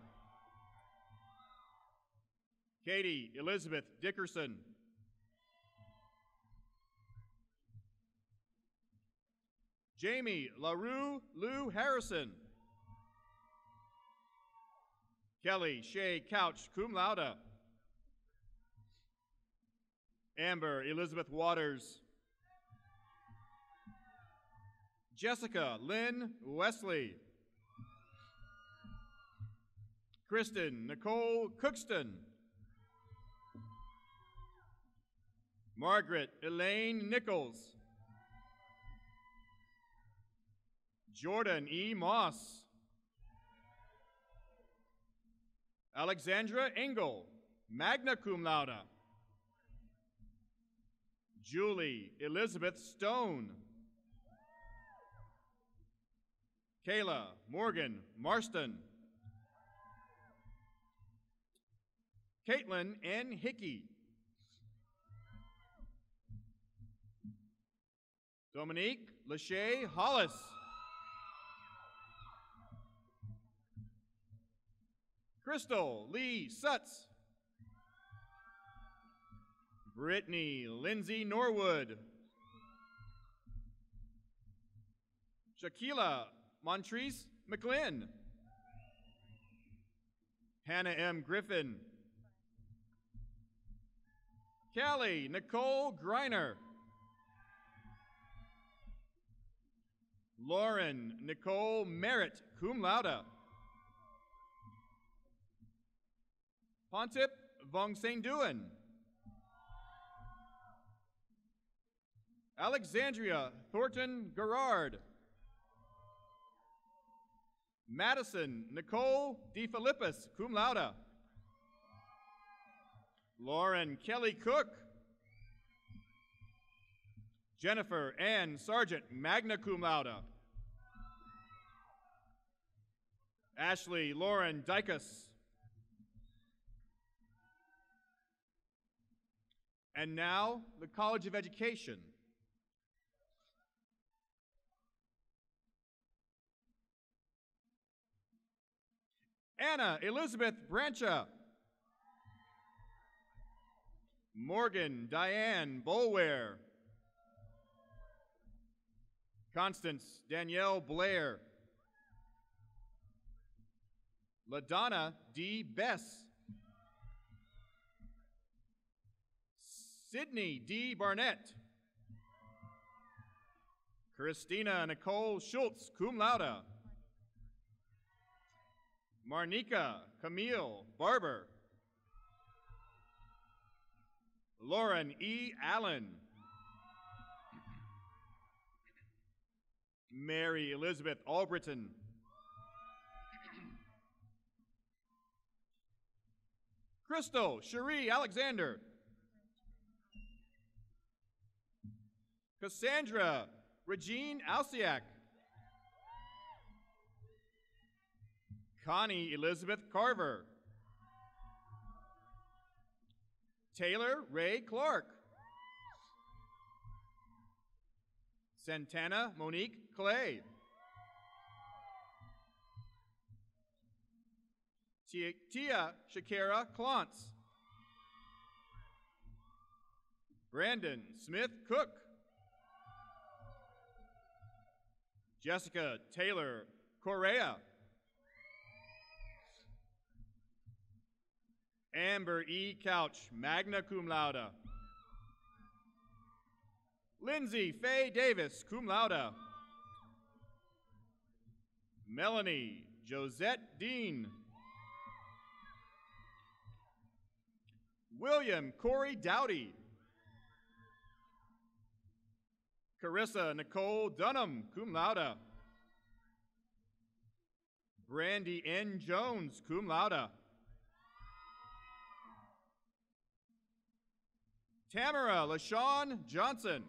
Katie Elizabeth Dickerson. Jamie LaRue Lou Harrison. Kelly Shea Couch, cum laude. Amber Elizabeth Waters. Jessica Lynn Wesley. Kristen Nicole Cookston. Margaret Elaine Nichols. Jordan E. Moss. Alexandra Engel, magna cum laude. Julie Elizabeth Stone. Kayla Morgan Marston. Caitlin N. Hickey. Dominique Lachey Hollis. Crystal Lee Sutz. Brittany Lindsay Norwood. Shaquila Montrese McLean. Hannah M. Griffin. Callie Nicole Griner. Lauren Nicole Merritt, cum laude. Pontip Vong Saint Duan. Alexandria Thornton Gerard. Madison Nicole DeFilippis, cum laude. Lauren Kelly Cook. Jennifer Ann Sargent, magna cum laude. Ashley Lauren Dykus. And now, the College of Education. Anna Elizabeth Brancha. Morgan Diane Bolware. Constance Danielle Blair. LaDonna D. Bess. Sydney D. Barnett. Christina Nicole Schultz, cum laude. Marnika Camille Barber. Lauren E. Allen. Mary Elizabeth Albritton. Crystal Cherie Alexander. Cassandra Regine Alciak. Connie Elizabeth Carver. Taylor Ray Clark. Santana Monique Clay. Tia Shakira Clontz. Brandon Smith Cook. Jessica Taylor Correa. Amber E. Couch, magna cum laude. Lindsay Faye Davis, cum laude. Melanie Josette Dean. William Corey Dowdy. Carissa Nicole Dunham, cum laude. Brandy N. Jones, cum laude. Tamara LaShawn Johnson.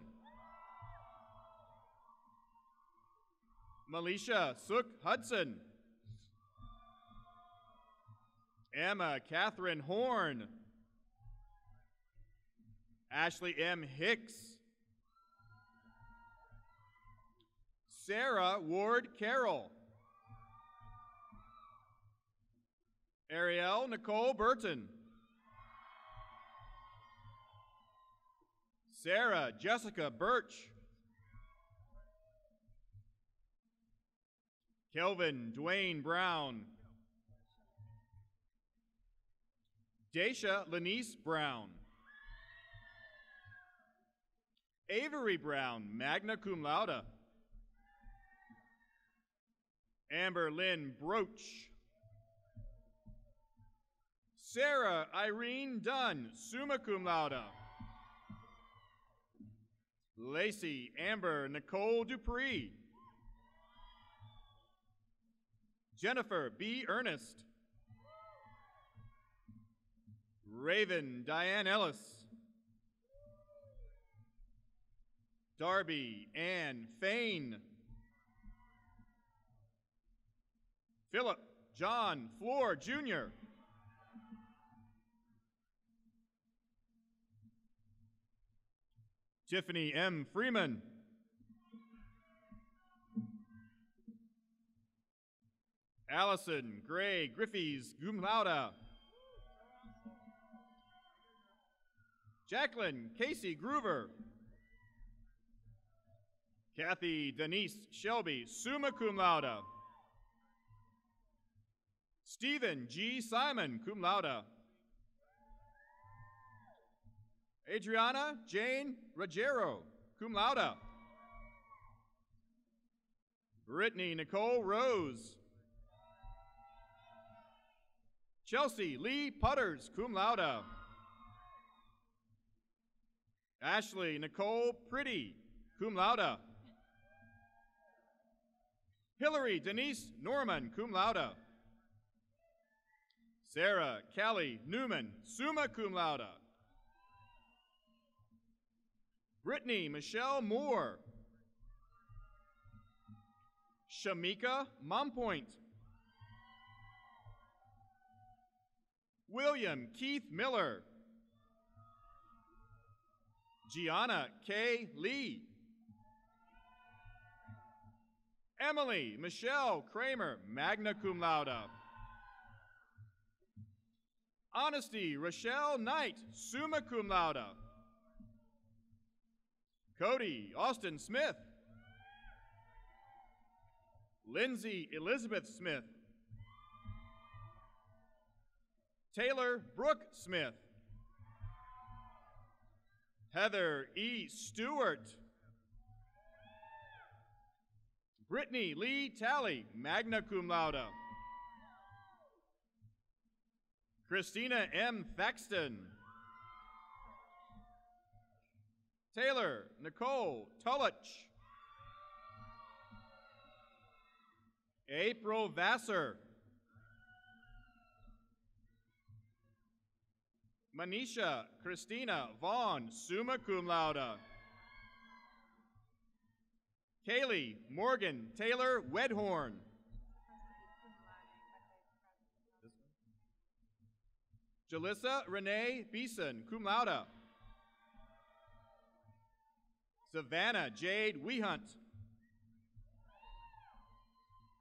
Melisha Sook Hudson. Emma Catherine Horn. Ashley M. Hicks. Sarah Ward Carroll. Ariel Nicole Burton. Sarah Jessica Birch. Kelvin Dwayne Brown. Daisha Lanice Brown. Avery Brown, magna cum laude. Amber Lynn Broach. Sarah Irene Dunn, summa cum laude. Lacey Amber Nicole Dupree. Jennifer B. Ernest. Raven Diane Ellis. Darby Ann Fain. Philip John Floor Jr. Tiffany M. Freeman. Allison Gray Griffiths cum laude. Jacqueline Casey Groover. Kathy Denise Shelby, summa cum laude. Stephen G. Simon, cum laude. Adriana Jane Ruggiero, cum laude. Brittany Nicole Rose. Chelsea Lee Putters, cum laude. Ashley Nicole Pretty, cum laude. Hillary Denise Norman, cum laude. Sarah Callie Newman, summa cum laude. Brittany Michelle Moore. Shamika Mompoint. William Keith Miller. Gianna K. Lee. Emily Michelle Kramer, magna cum laude. Honesty Rochelle Knight, summa cum laude. Cody Austin Smith. Lindsay Elizabeth Smith. Taylor Brooke Smith. Heather E. Stewart. Brittany Lee Talley, magna cum laude. Christina M. Thaxton. Taylor Nicole Tullich. April Vassar. Manisha Christina Vaughn, summa cum laude. Kaylee Morgan Taylor Wedhorn. Jalissa Renee Beeson, cum laude. Savannah Jade Wehunt.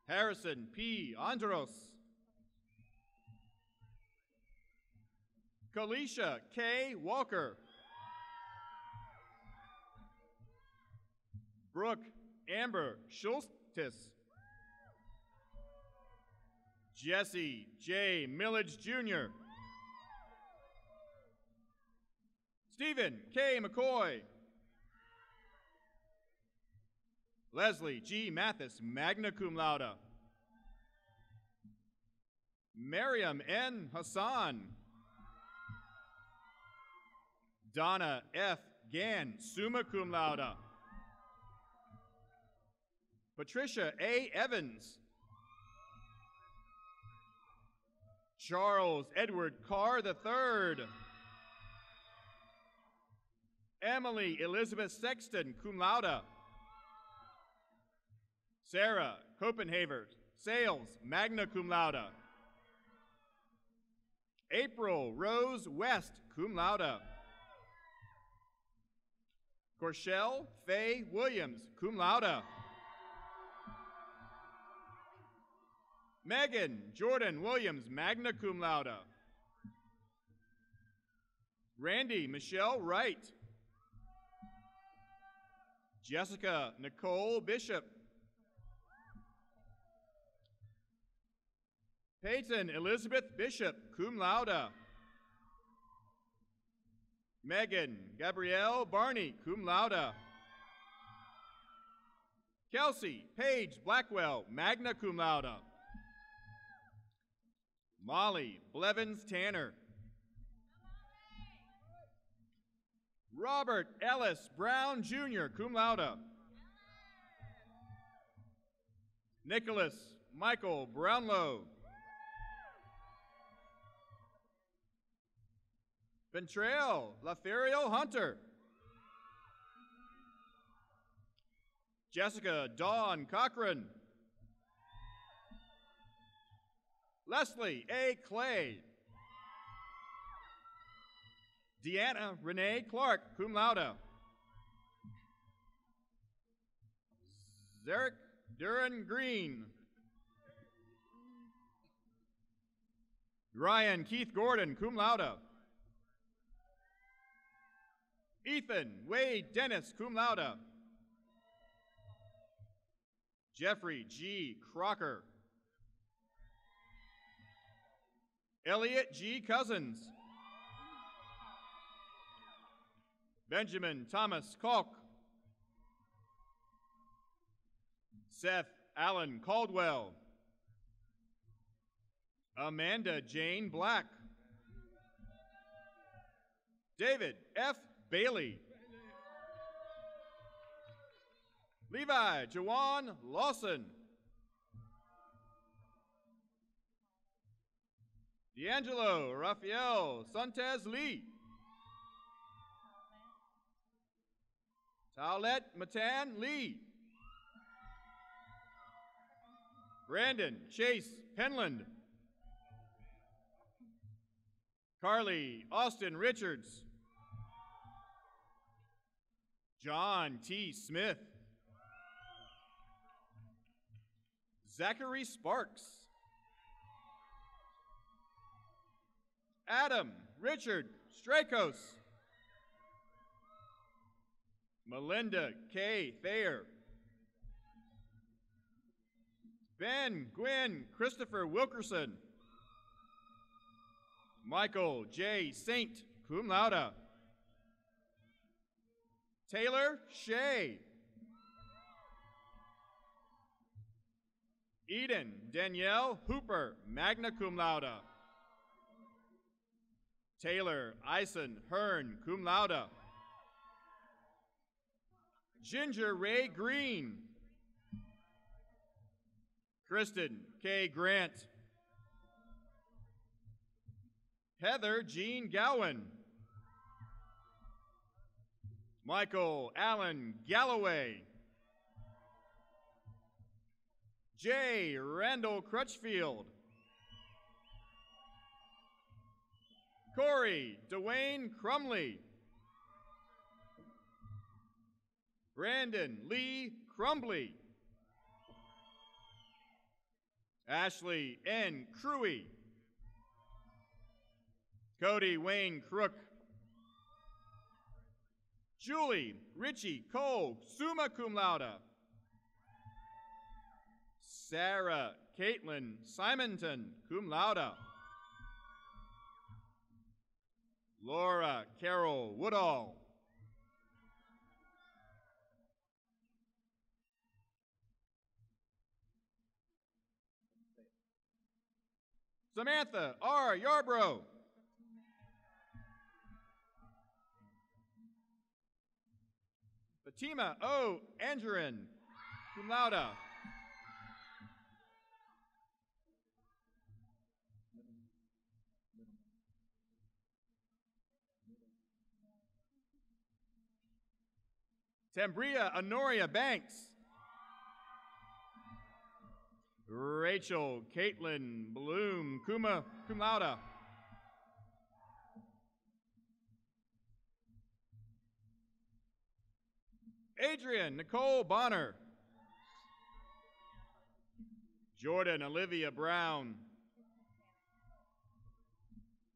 Harrison P. Andros. Kalisha K. Walker. Brooke Amber Schultes. Jesse J. Millage Jr. Stephen K. McCoy. Leslie G. Mathis, magna cum laude. Miriam N. Hassan. Donna F. Gann, summa cum laude. Patricia A. Evans. Charles Edward Carr III. Emily Elizabeth Sexton, cum laude. Sarah Copenhaver, Sales, magna cum laude. April Rose West, cum laude. Corshell Faye Williams, cum laude. Megan Jordan Williams, magna cum laude. Randy Michelle Wright. Jessica Nicole Bishop. Peyton Elizabeth Bishop, cum laude. Megan Gabrielle Barney, cum laude. Kelsey Paige Blackwell, magna cum laude. Molly Blevins Tanner. Robert Ellis Brown Jr., cum laude. Nicholas Michael Brownlow. Ventrail Lothario Hunter. Jessica Dawn Cochran. Leslie A. Clay. Deanna Renee Clark, cum laude. Zarek Duran Green. Ryan Keith Gordon, cum laude. Ethan Wade Dennis, cum laude. Jeffrey G. Crocker. Elliot G. Cousins. Benjamin Thomas Kalk. Seth Allen Caldwell. Amanda Jane Black. David F. Bailey. Levi Jawan Lawson. D'Angelo Rafael Santez Lee. Taulet Matan Lee. Brandon Chase Penland. Carly Austin Richards. John T. Smith. Zachary Sparks. Adam Richard Strakos. Melinda K. Thayer. Ben Gwynn Christopher Wilkerson. Michael J. Saint, cum laude. Taylor Shea. Eden Danielle Hooper, magna cum laude. Taylor Eisen Hearn, cum laude. Ginger Ray Green. Kristen K. Grant. Heather Jean Gowan. Michael Allen Galloway. J. Randall Crutchfield. Corey Dwayne Crumley. Brandon Lee Crumbly. Ashley N. Cruey. Cody Wayne Crook. Julie Richie Cole, summa cum laude. Sarah Caitlin Simonton, cum laude. Laura Carol Woodall. Samantha R. Yarbrough. Fatima O. Angerin, cum laude. Tambria Honoria Banks. Rachel Caitlin Bloom, cum laude. Adrian Nicole Bonner. Jordan Olivia Brown.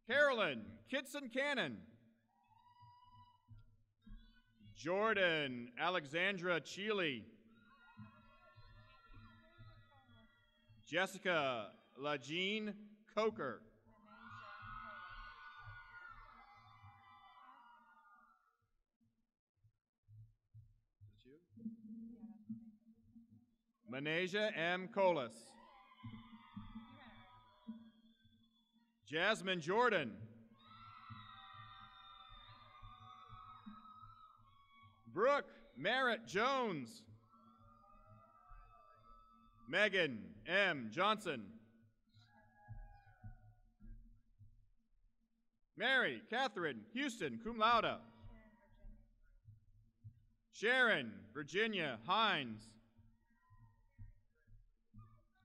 Carolyn Kitson Cannon. Jordan Alexandra Cheely. Jessica LaJean Coker. Manasia M. Colas. Jasmine Jordan. Brooke Merritt Jones. Megan M. Johnson. Mary Catherine Houston, cum laude. Sharon Virginia Hines.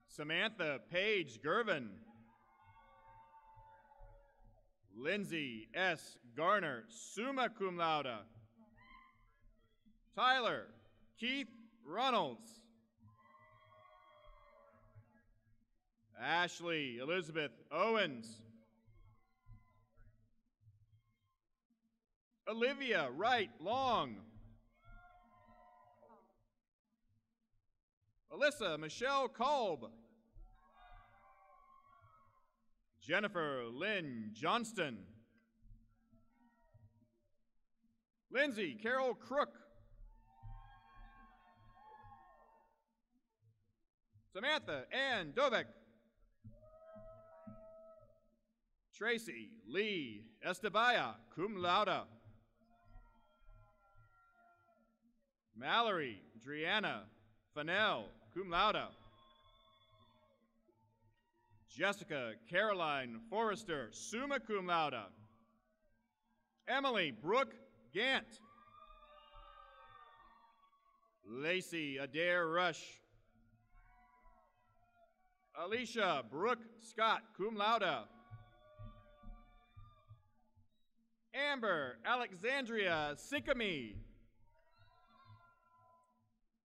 Samantha Paige Gervin. Lindsay S. Garner, summa cum laude. Tyler Keith Runnels. Ashley Elizabeth Owens. Olivia Wright Long. Alyssa Michelle Kolb. Jennifer Lynn Johnston. Lindsay Carol Crook. Samantha Ann Dovek. Tracy Lee Estevaya, cum laude. Mallory Driana Fennell, cum laude. Jessica Caroline Forrester, summa cum laude. Emily Brooke Gant. Lacey Adair Rush. Alicia Brooke Scott, cum laude. Amber Alexandria Sinkamy.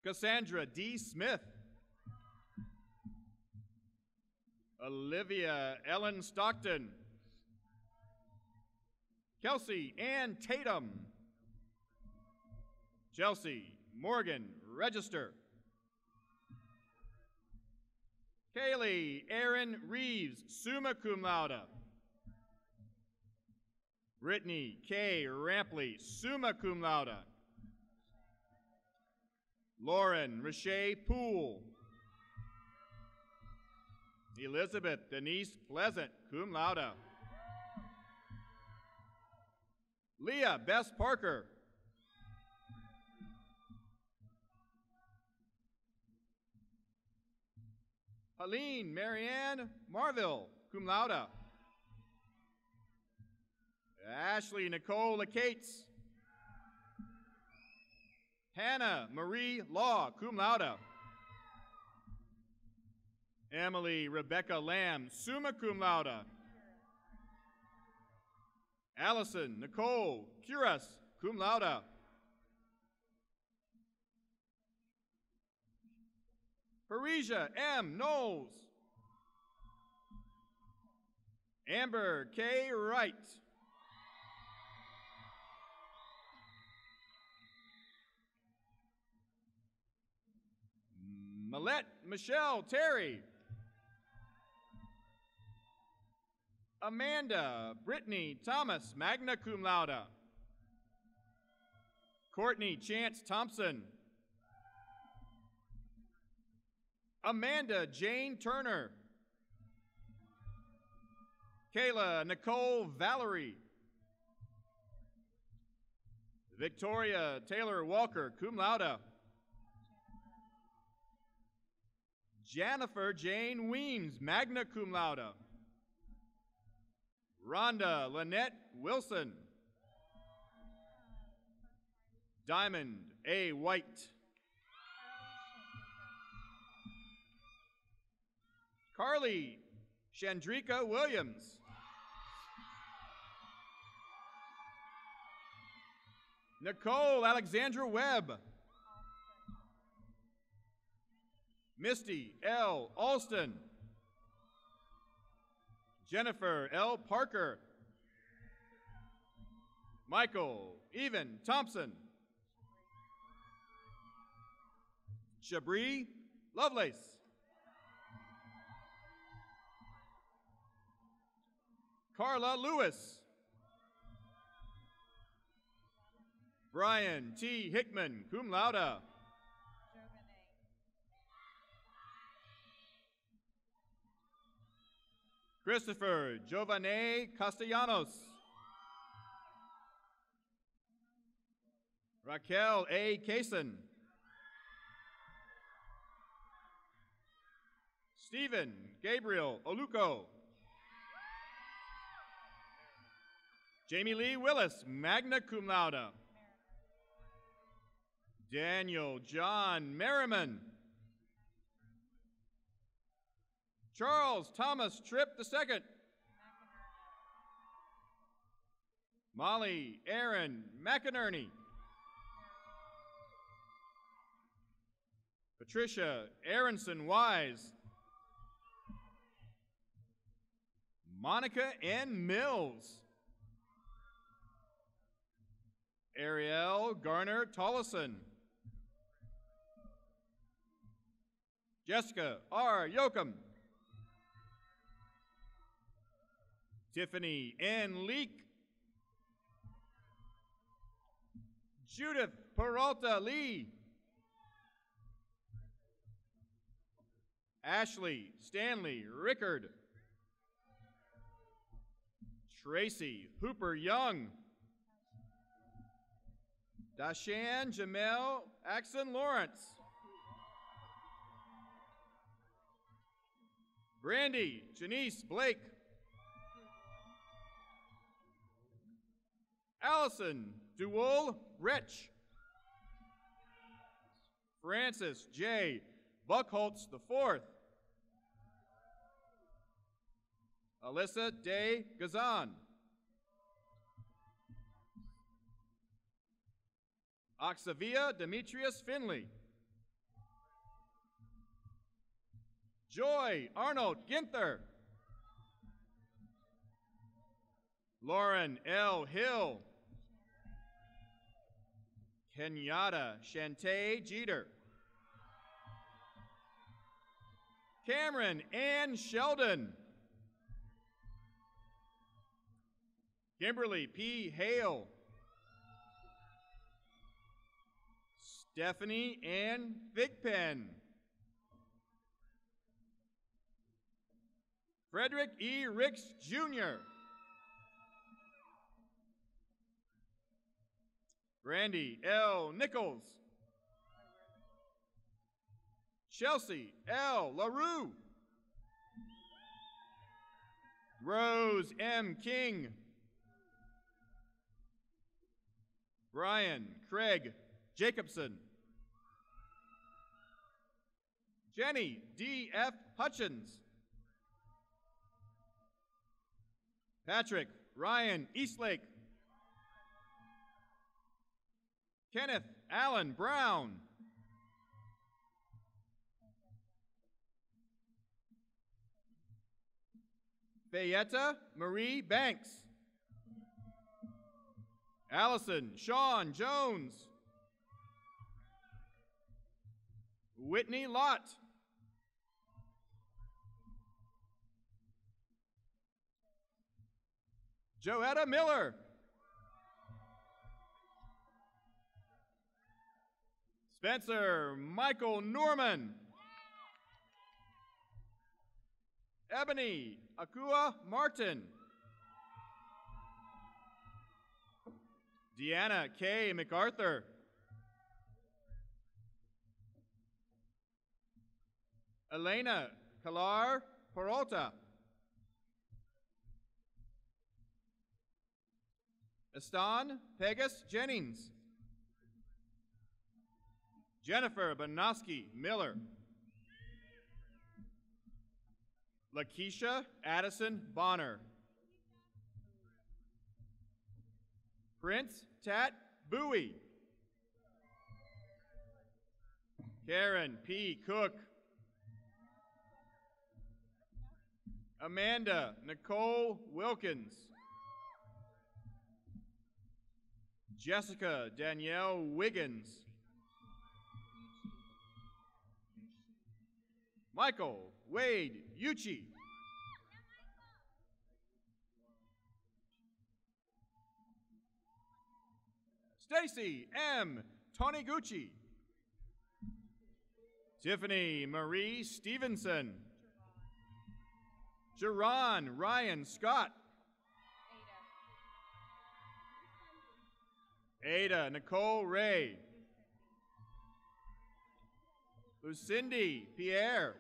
Cassandra D. Smith. Olivia Ellen Stockton. Kelsey Ann Tatum. Chelsea Morgan Register. Kaylee Aaron Reeves, summa cum laude. Brittany K. Rampley, summa cum laude. Lauren Rashay Poole. Elizabeth Denise Pleasant, cum laude. Leah Bess Parker. Helene Marianne Marville, cum laude. Ashley Nicole Cates. Hannah Marie Law, cum laude. Emily Rebecca Lamb, summa cum laude. Allison Nicole Curas, cum laude. Parisia M. Knowles. Amber K. Wright. Millette Michelle Terry. Amanda Brittany Thomas, magna cum laude. Courtney Chance Thompson. Amanda Jane Turner. Kayla Nicole Valerie. Victoria Taylor Walker, cum laude. Jennifer Jane Weems, magna cum laude. Rhonda Lynette Wilson. Diamond A. White. Carly Chandrika Williams. Nicole Alexandra Webb. Misty L. Alston, Jennifer L. Parker, Michael Evan Thompson, Shabri Lovelace, Carla Lewis, Brian T. Hickman, cum laude. Christopher Giovanni Castellanos, Raquel A. Kaysen, Stephen Gabriel Oluko, Jamie Lee Willis, magna cum laude, Daniel John Merriman, Charles Thomas Tripp II, Molly Aaron McInerney, Patricia Aronson Wise, Monica N. Mills, Ariel Garner Tollison, Jessica R. Yoakum, Tiffany N. Leak, Judith Peralta Lee, Ashley Stanley Rickard, Tracy Hooper Young, Dashan Jamel Axon Lawrence, Brandy Janice Blake, Allison Duwol Rich, Francis J. Buckholtz IV, Alyssa Day Gazan, Oxavia Demetrius Finley, Joy Arnold Ginther, Lauren L. Hill, Kenyatta Shantae Jeter, Cameron Ann Sheldon, Kimberly P. Hale, Stephanie Ann Thigpen, Frederick E. Ricks, Jr., Brandy L. Nichols, Chelsea L. LaRue, Rose M. King, Brian Craig Jacobson, Jenny D. F. Hutchins, Patrick Ryan Eastlake, Kenneth Allen Brown, Fayetta Marie Banks, Allison Sean Jones, Whitney Lott, Joetta Miller, Spencer Michael Norman, Ebony Akua Martin, Deanna K. MacArthur, Elena Kalar Peralta, Estan Pegas Jennings, Jennifer Banoski Miller, Lakeisha Addison Bonner, Prince Tat Bowie, Karen P. Cook, Amanda Nicole Wilkins. Jessica Danielle Wiggins. Michael Wade Uchi. Stacy M. Taniguchi. Tiffany Marie Stevenson. Jerron Ryan Scott. Ada Nicole Ray. Lucindy Pierre.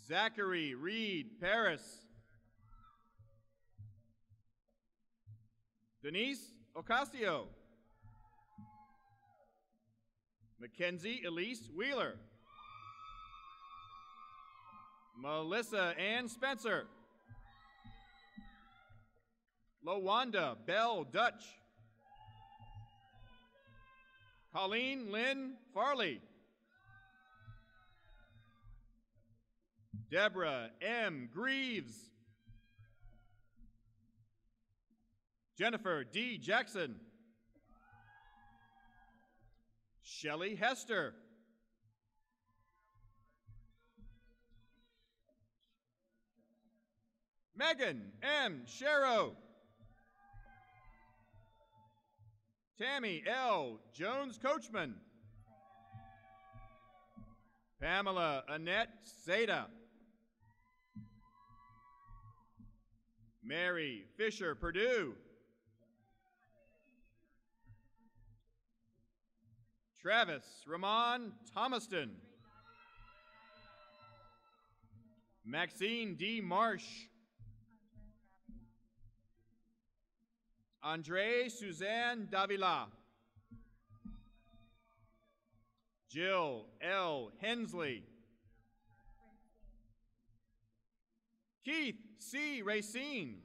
Zachary Reed Paris. Denise Ocasio. Mackenzie Elise Wheeler. Melissa Ann Spencer. Lawanda Bell Dutch. Colleen Lynn Farley. Deborah M. Greaves. Jennifer D. Jackson. Shelley Hester. Megan M. Sharrow. Tammy L. Jones Coachman. Pamela Annette Zeta. Mary Fisher Purdue. Travis Ramon Thomaston. Maxine D. Marsh. Andre Suzanne Davila. Jill L. Hensley. Keith C. Racine.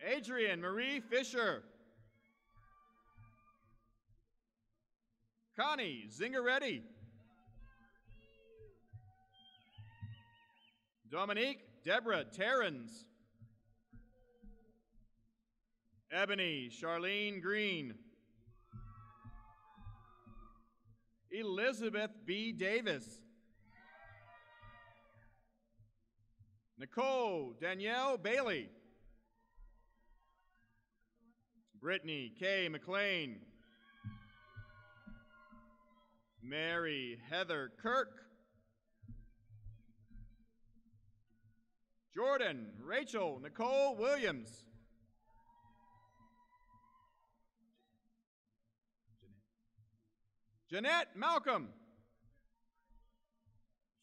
Adrian Marie Fisher. Connie Zingaretti. Dominique Deborah Terrens. Ebony Charlene Green. Elizabeth B. Davis. Nicole Danielle Bailey. Brittany K. McLean. Mary Heather Kirk. Jordan Rachel Nicole Williams. Jeanette Malcolm.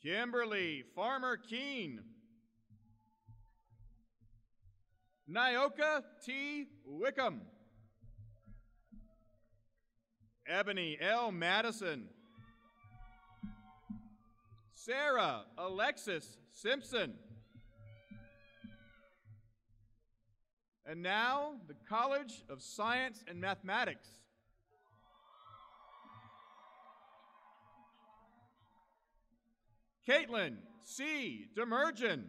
Kimberly Farmer Keene. Nyoka T. Wickham. Ebony L. Madison. Sarah Alexis Simpson. And now, the College of Science and Mathematics. Caitlin C. Demergen.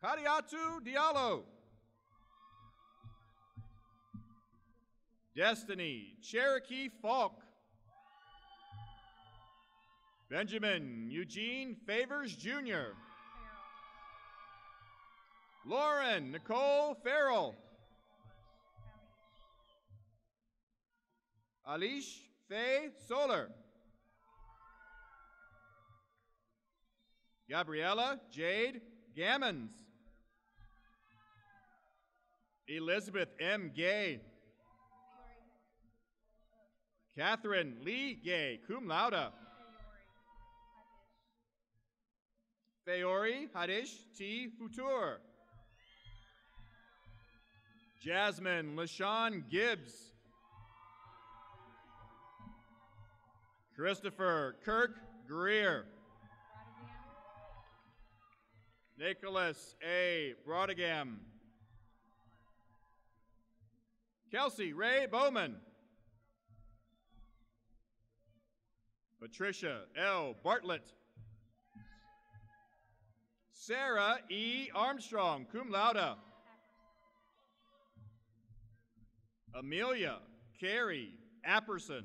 Kadiatu Diallo. Destiny Cherokee Falk. Benjamin Eugene Favors Jr. Lauren Nicole Farrell. Alish Faye Solar. Gabriella Jade Gammons. Elizabeth M. Gay. Catherine Lee Gay, cum laude. Feori Hadish T. Futur. Jasmine LaShawn Gibbs. Christopher Kirk Greer. Nicholas A. Brodigam. Kelsey Ray Bowman. Patricia L. Bartlett. Sarah E. Armstrong, cum laude. Amelia Carey Apperson.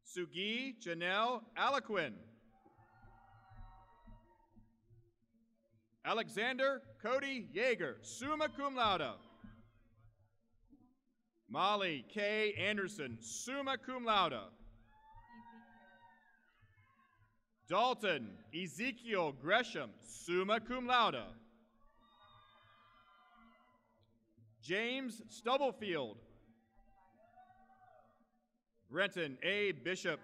Sugi Janelle Alaquin. Alexander Cody Yeager, summa cum laude. Molly K. Anderson, summa cum laude. Dalton Ezekiel Gresham, summa cum laude. James Stubblefield. Brenton A. Bishop.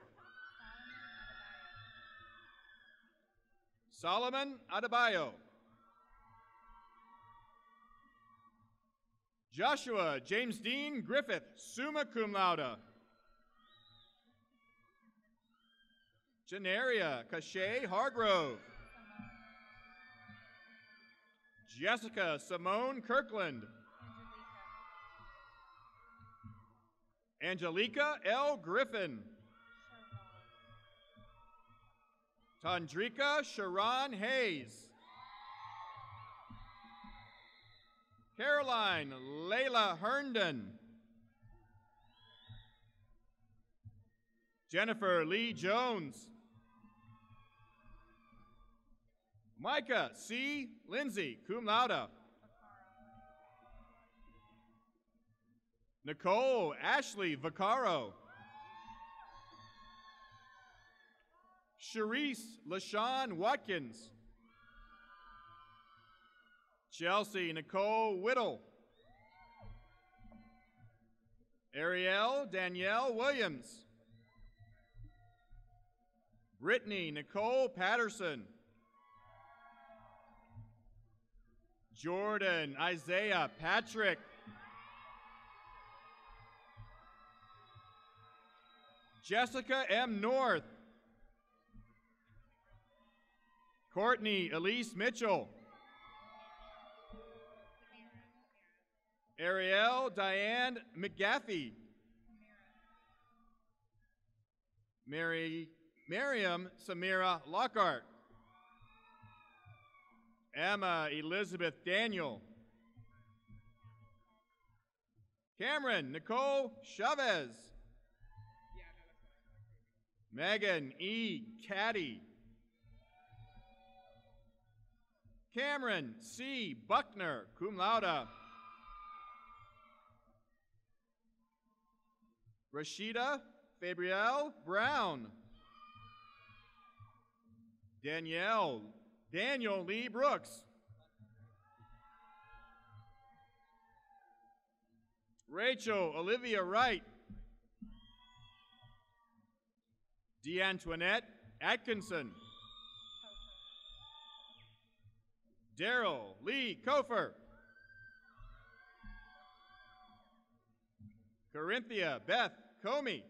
Solomon Adebayo. Joshua James Dean Griffith, summa cum laude. Janaria Cachet Hargrove. Jessica Simone Kirkland. Angelica L. Griffin. Tandrika Sharon Hayes. Caroline Layla Herndon. Jennifer Lee Jones. Micah C. Lindsay, cum laude. Nicole Ashley Vaccaro. Sharice LaShawn Watkins. Chelsea Nicole Whittle. Ariel Danielle Williams. Brittany Nicole Patterson. Jordan Isaiah Patrick. Jessica M. North. Courtney Elise Mitchell. Ariel Diane McGaffey. Miriam Samira Lockhart. Emma Elizabeth Daniel. Cameron Nicole Chavez. Megan E. Caddy. Cameron C. Buckner, cum laude. Rashida Fabrielle Brown. Daniel Lee Brooks. Rachel Olivia Wright. DeAntoinette Atkinson. Daryl Lee Kofer. Corinthia Beth Comey.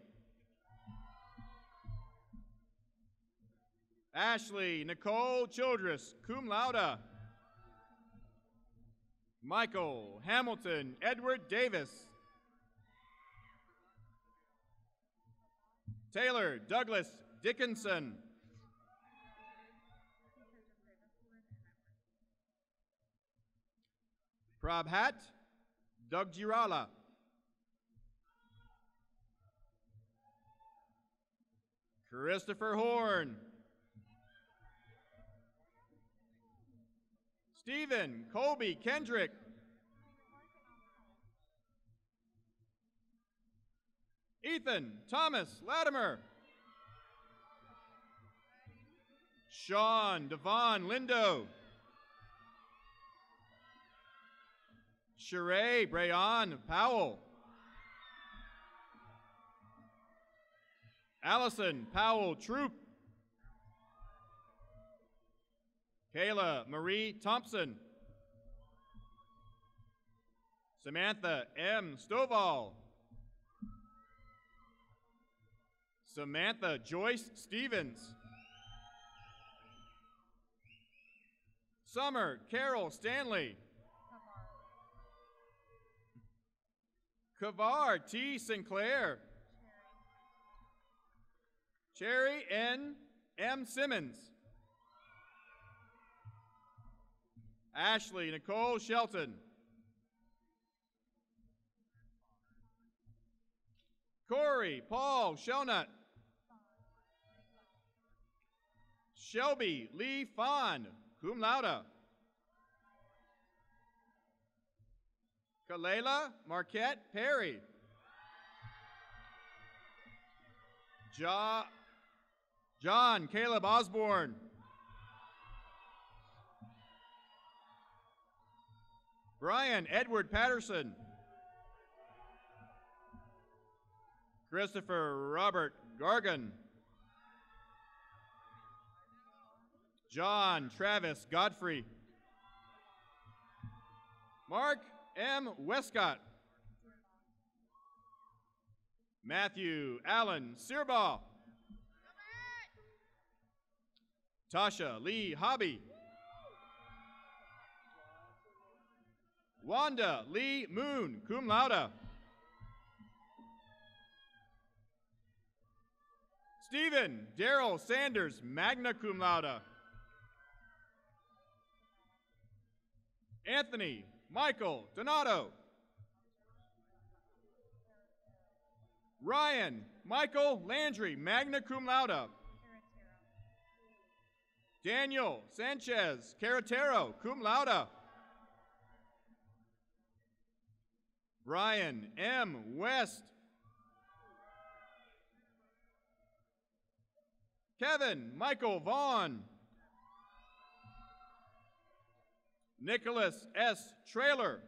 Ashley Nicole Childress, cum laude. Michael Hamilton Edward Davis. Taylor Douglas Dickinson. Prabhat Dogjirala. Christopher Horn. Stephen Colby Kendrick. Ethan Thomas Latimer. Sean Devon Lindo. Sheree Brayon Powell. Allison Powell Troop. Kayla Marie Thompson. Samantha M. Stovall. Samantha Joyce Stevens. Summer Carol Stanley. Kavar T. Sinclair. Cherry N. M. Simmons. Ashley Nicole Shelton. Corey Paul Shelnut. Shelby Lee Fawn, cum laude. Kalela Marquette Perry. John Caleb Osborne. Brian Edward Patterson. Christopher Robert Gargan. John Travis Godfrey. Mark M. Westcott. Matthew Allen Searbaugh. Tasha Lee Hobby. Wanda Lee Moon, cum laude. Stephen Darrell Sanders, magna cum laude. Anthony Michael Donato. Ryan Michael Landry, magna cum laude. Daniel Sanchez Carretero, cum laude. Brian M. West. Kevin Michael Vaughn. Nicholas S. Trailer.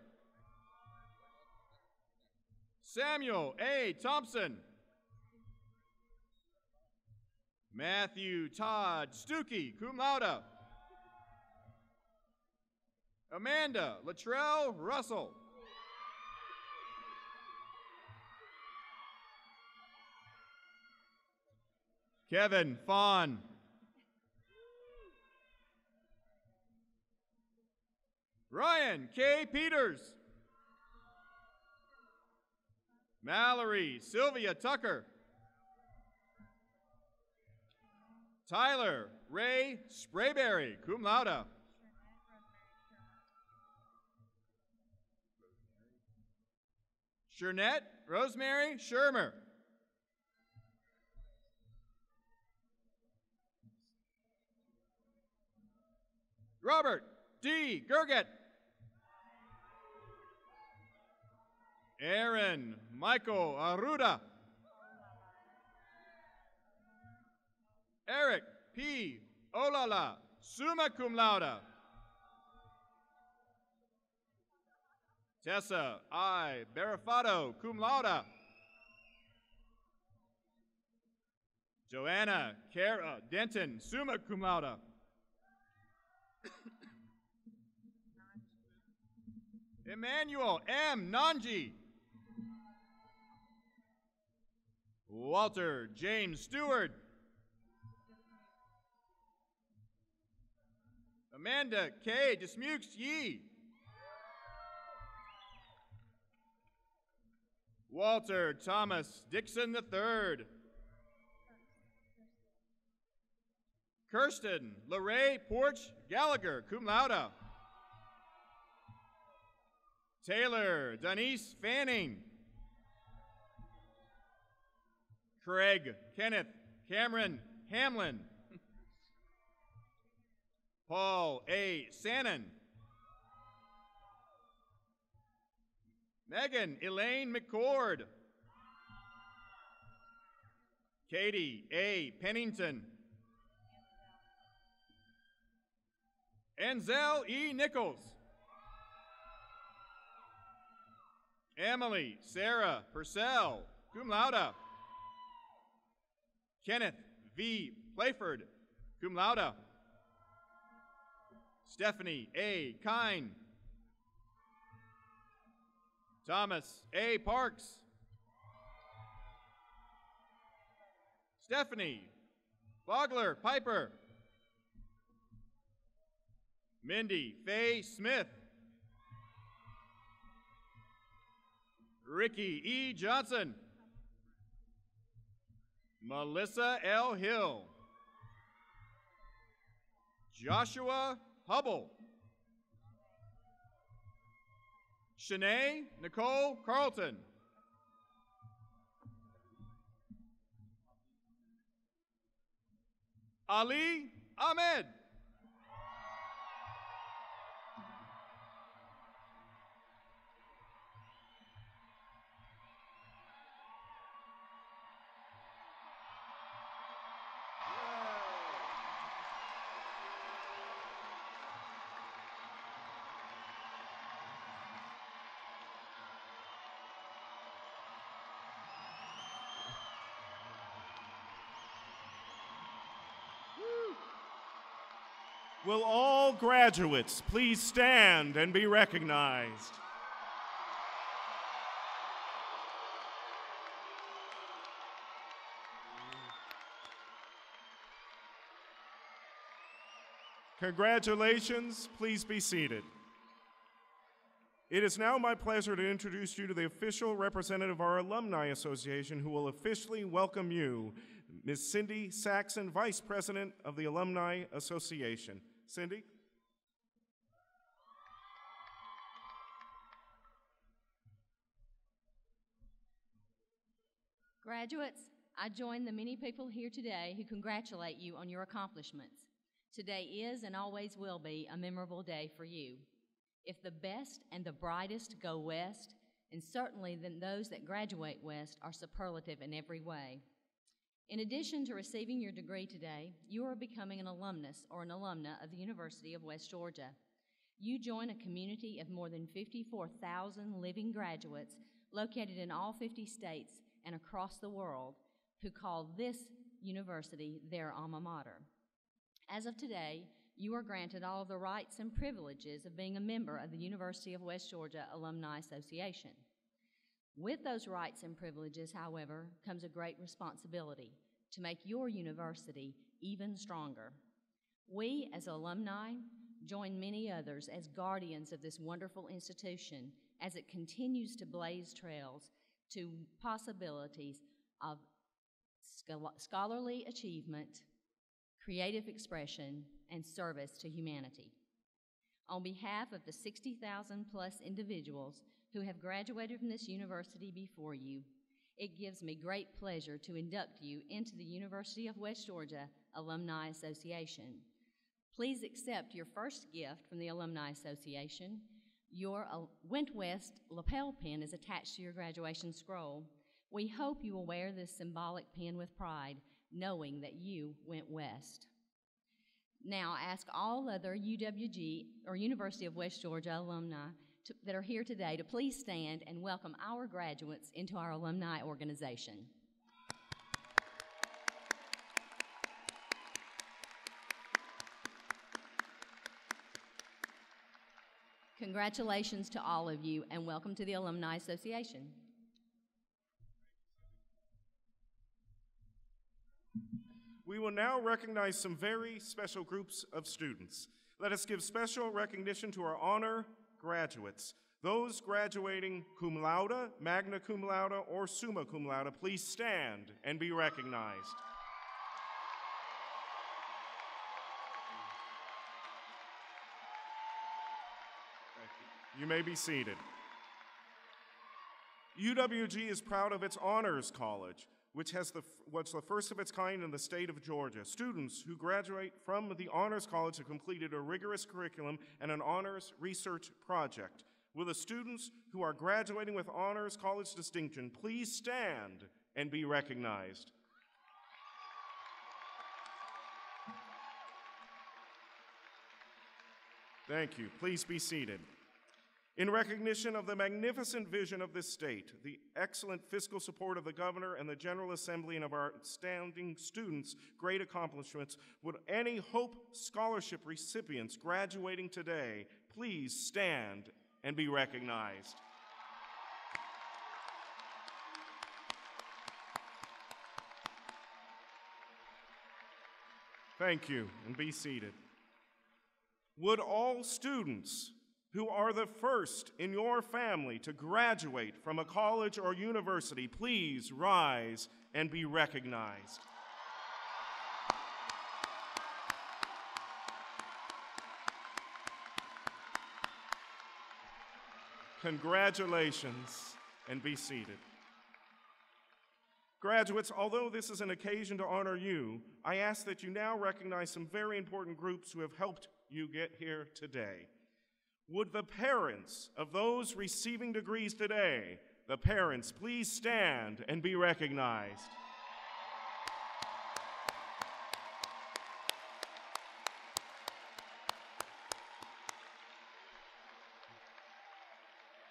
Samuel A. Thompson. Matthew Todd Stuckey, cum laude. Amanda Latrell Russell. Kevin Fawn. Ryan K. Peters. Mallory Sylvia Tucker. Tyler Ray Sprayberry, cum laude. Shernette Rosemary Shermer. Robert D. Gerget. Aaron Michael Aruda. Eric P. Olala, summa cum laude. Tessa I. Barafato, cum laude. Joanna Kara Denton, summa cum laude. Emmanuel M. Nanji. Walter James Stewart. Amanda K. Dismukes Yee. Walter Thomas Dixon III. Kirsten LeRae Porch Gallagher, cum laude. Taylor Denise Fanning. Craig Kenneth Cameron Hamlin. Paul A. Sannon. Megan Elaine McCord. Katie A. Pennington. Enzel E. Nichols. Emily Sarah Purcell, cum laude. Kenneth V. Playford, cum laude. Stephanie A. Kine. Thomas A. Parks. Stephanie Bogler Piper. Mindy Faye Smith. Ricky E. Johnson. Melissa L. Hill. Joshua Hubble. Shanae Nicole Carlton. Ali Ahmed. Will all graduates please stand and be recognized? Congratulations, please be seated. It is now my pleasure to introduce you to the official representative of our Alumni Association who will officially welcome you, Ms. Cindy Saxon, Vice President of the Alumni Association. Cindy? Graduates, I join the many people here today who congratulate you on your accomplishments. Today is and always will be a memorable day for you. If the best and the brightest go west, and certainly then those that graduate west are superlative in every way. In addition to receiving your degree today, you are becoming an alumnus or an alumna of the University of West Georgia. You join a community of more than 54,000 living graduates located in all 50 states and across the world who call this university their alma mater. As of today, you are granted all of the rights and privileges of being a member of the University of West Georgia Alumni Association. With those rights and privileges, however, comes a great responsibility to make your university even stronger. We, as alumni, join many others as guardians of this wonderful institution as it continues to blaze trails to possibilities of scholarly achievement, creative expression, and service to humanity. On behalf of the 60,000 plus individuals who have graduated from this university before you, it gives me great pleasure to induct you into the University of West Georgia Alumni Association. Please accept your first gift from the Alumni Association. Your Went West lapel pin is attached to your graduation scroll. We hope you will wear this symbolic pin with pride, knowing that you went west. Now, I ask all other UWG or University of West Georgia alumni that are here today to please stand and welcome our graduates into our alumni organization. Congratulations to all of you and welcome to the Alumni Association. We will now recognize some very special groups of students. Let us give special recognition to our honor graduates. Those graduating cum laude, magna cum laude, or summa cum laude, please stand and be recognized. You may be seated. UWG is proud of its Honors College, which has what's the first of its kind in the state of Georgia. Students who graduate from the Honors College have completed a rigorous curriculum and an honors research project. Will the students who are graduating with Honors College distinction please stand and be recognized? Thank you. Please be seated. In recognition of the magnificent vision of this state, the excellent fiscal support of the Governor and the General Assembly, and of our outstanding students' great accomplishments, would any Hope Scholarship recipients graduating today please stand and be recognized? Thank you, and be seated. Would all students who are the first in your family to graduate from a college or university, please rise and be recognized. Congratulations, and be seated. Graduates, although this is an occasion to honor you, I ask that you now recognize some very important groups who have helped you get here today. Would the parents of those receiving degrees today, the parents, please stand and be recognized?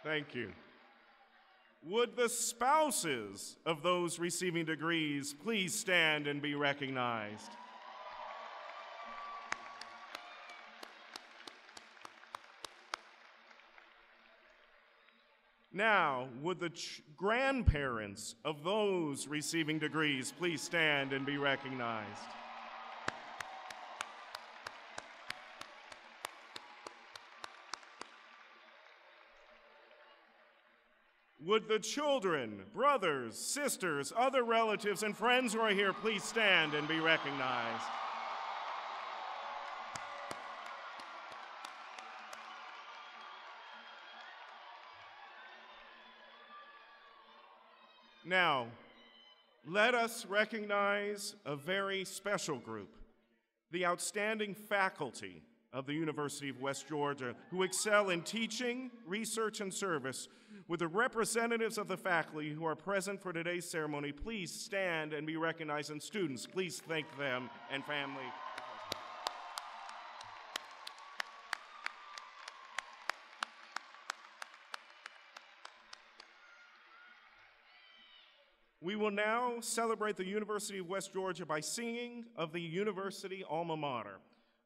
Thank you. Would the spouses of those receiving degrees please stand and be recognized? Now, would the grandparents of those receiving degrees please stand and be recognized? Would the children, brothers, sisters, other relatives, and friends who are here please stand and be recognized? Now, let us recognize a very special group, the outstanding faculty of the University of West Georgia who excel in teaching, research, and service. With the representatives of the faculty who are present for today's ceremony, please stand and be recognized, and students, please thank them and family. We will now celebrate the University of West Georgia by singing of the university alma mater.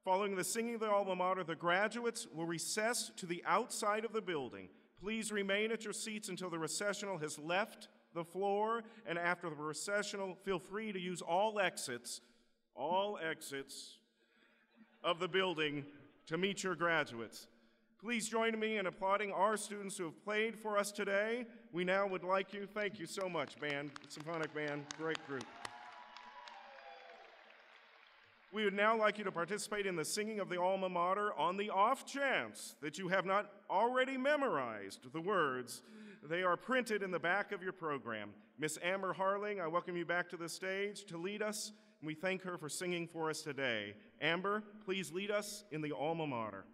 Following the singing of the alma mater, the graduates will recess to the outside of the building. Please remain at your seats until the recessional has left the floor, and after the recessional, feel free to use all exits of the building to meet your graduates. Please join me in applauding our students who have played for us today. We now would like you, thank you so much, band, symphonic band, great group. We would now like you to participate in the singing of the alma mater. On the off chance that you have not already memorized the words, they are printed in the back of your program. Miss Amber Harling, I welcome you back to the stage to lead us, and we thank her for singing for us today. Amber, please lead us in the alma mater.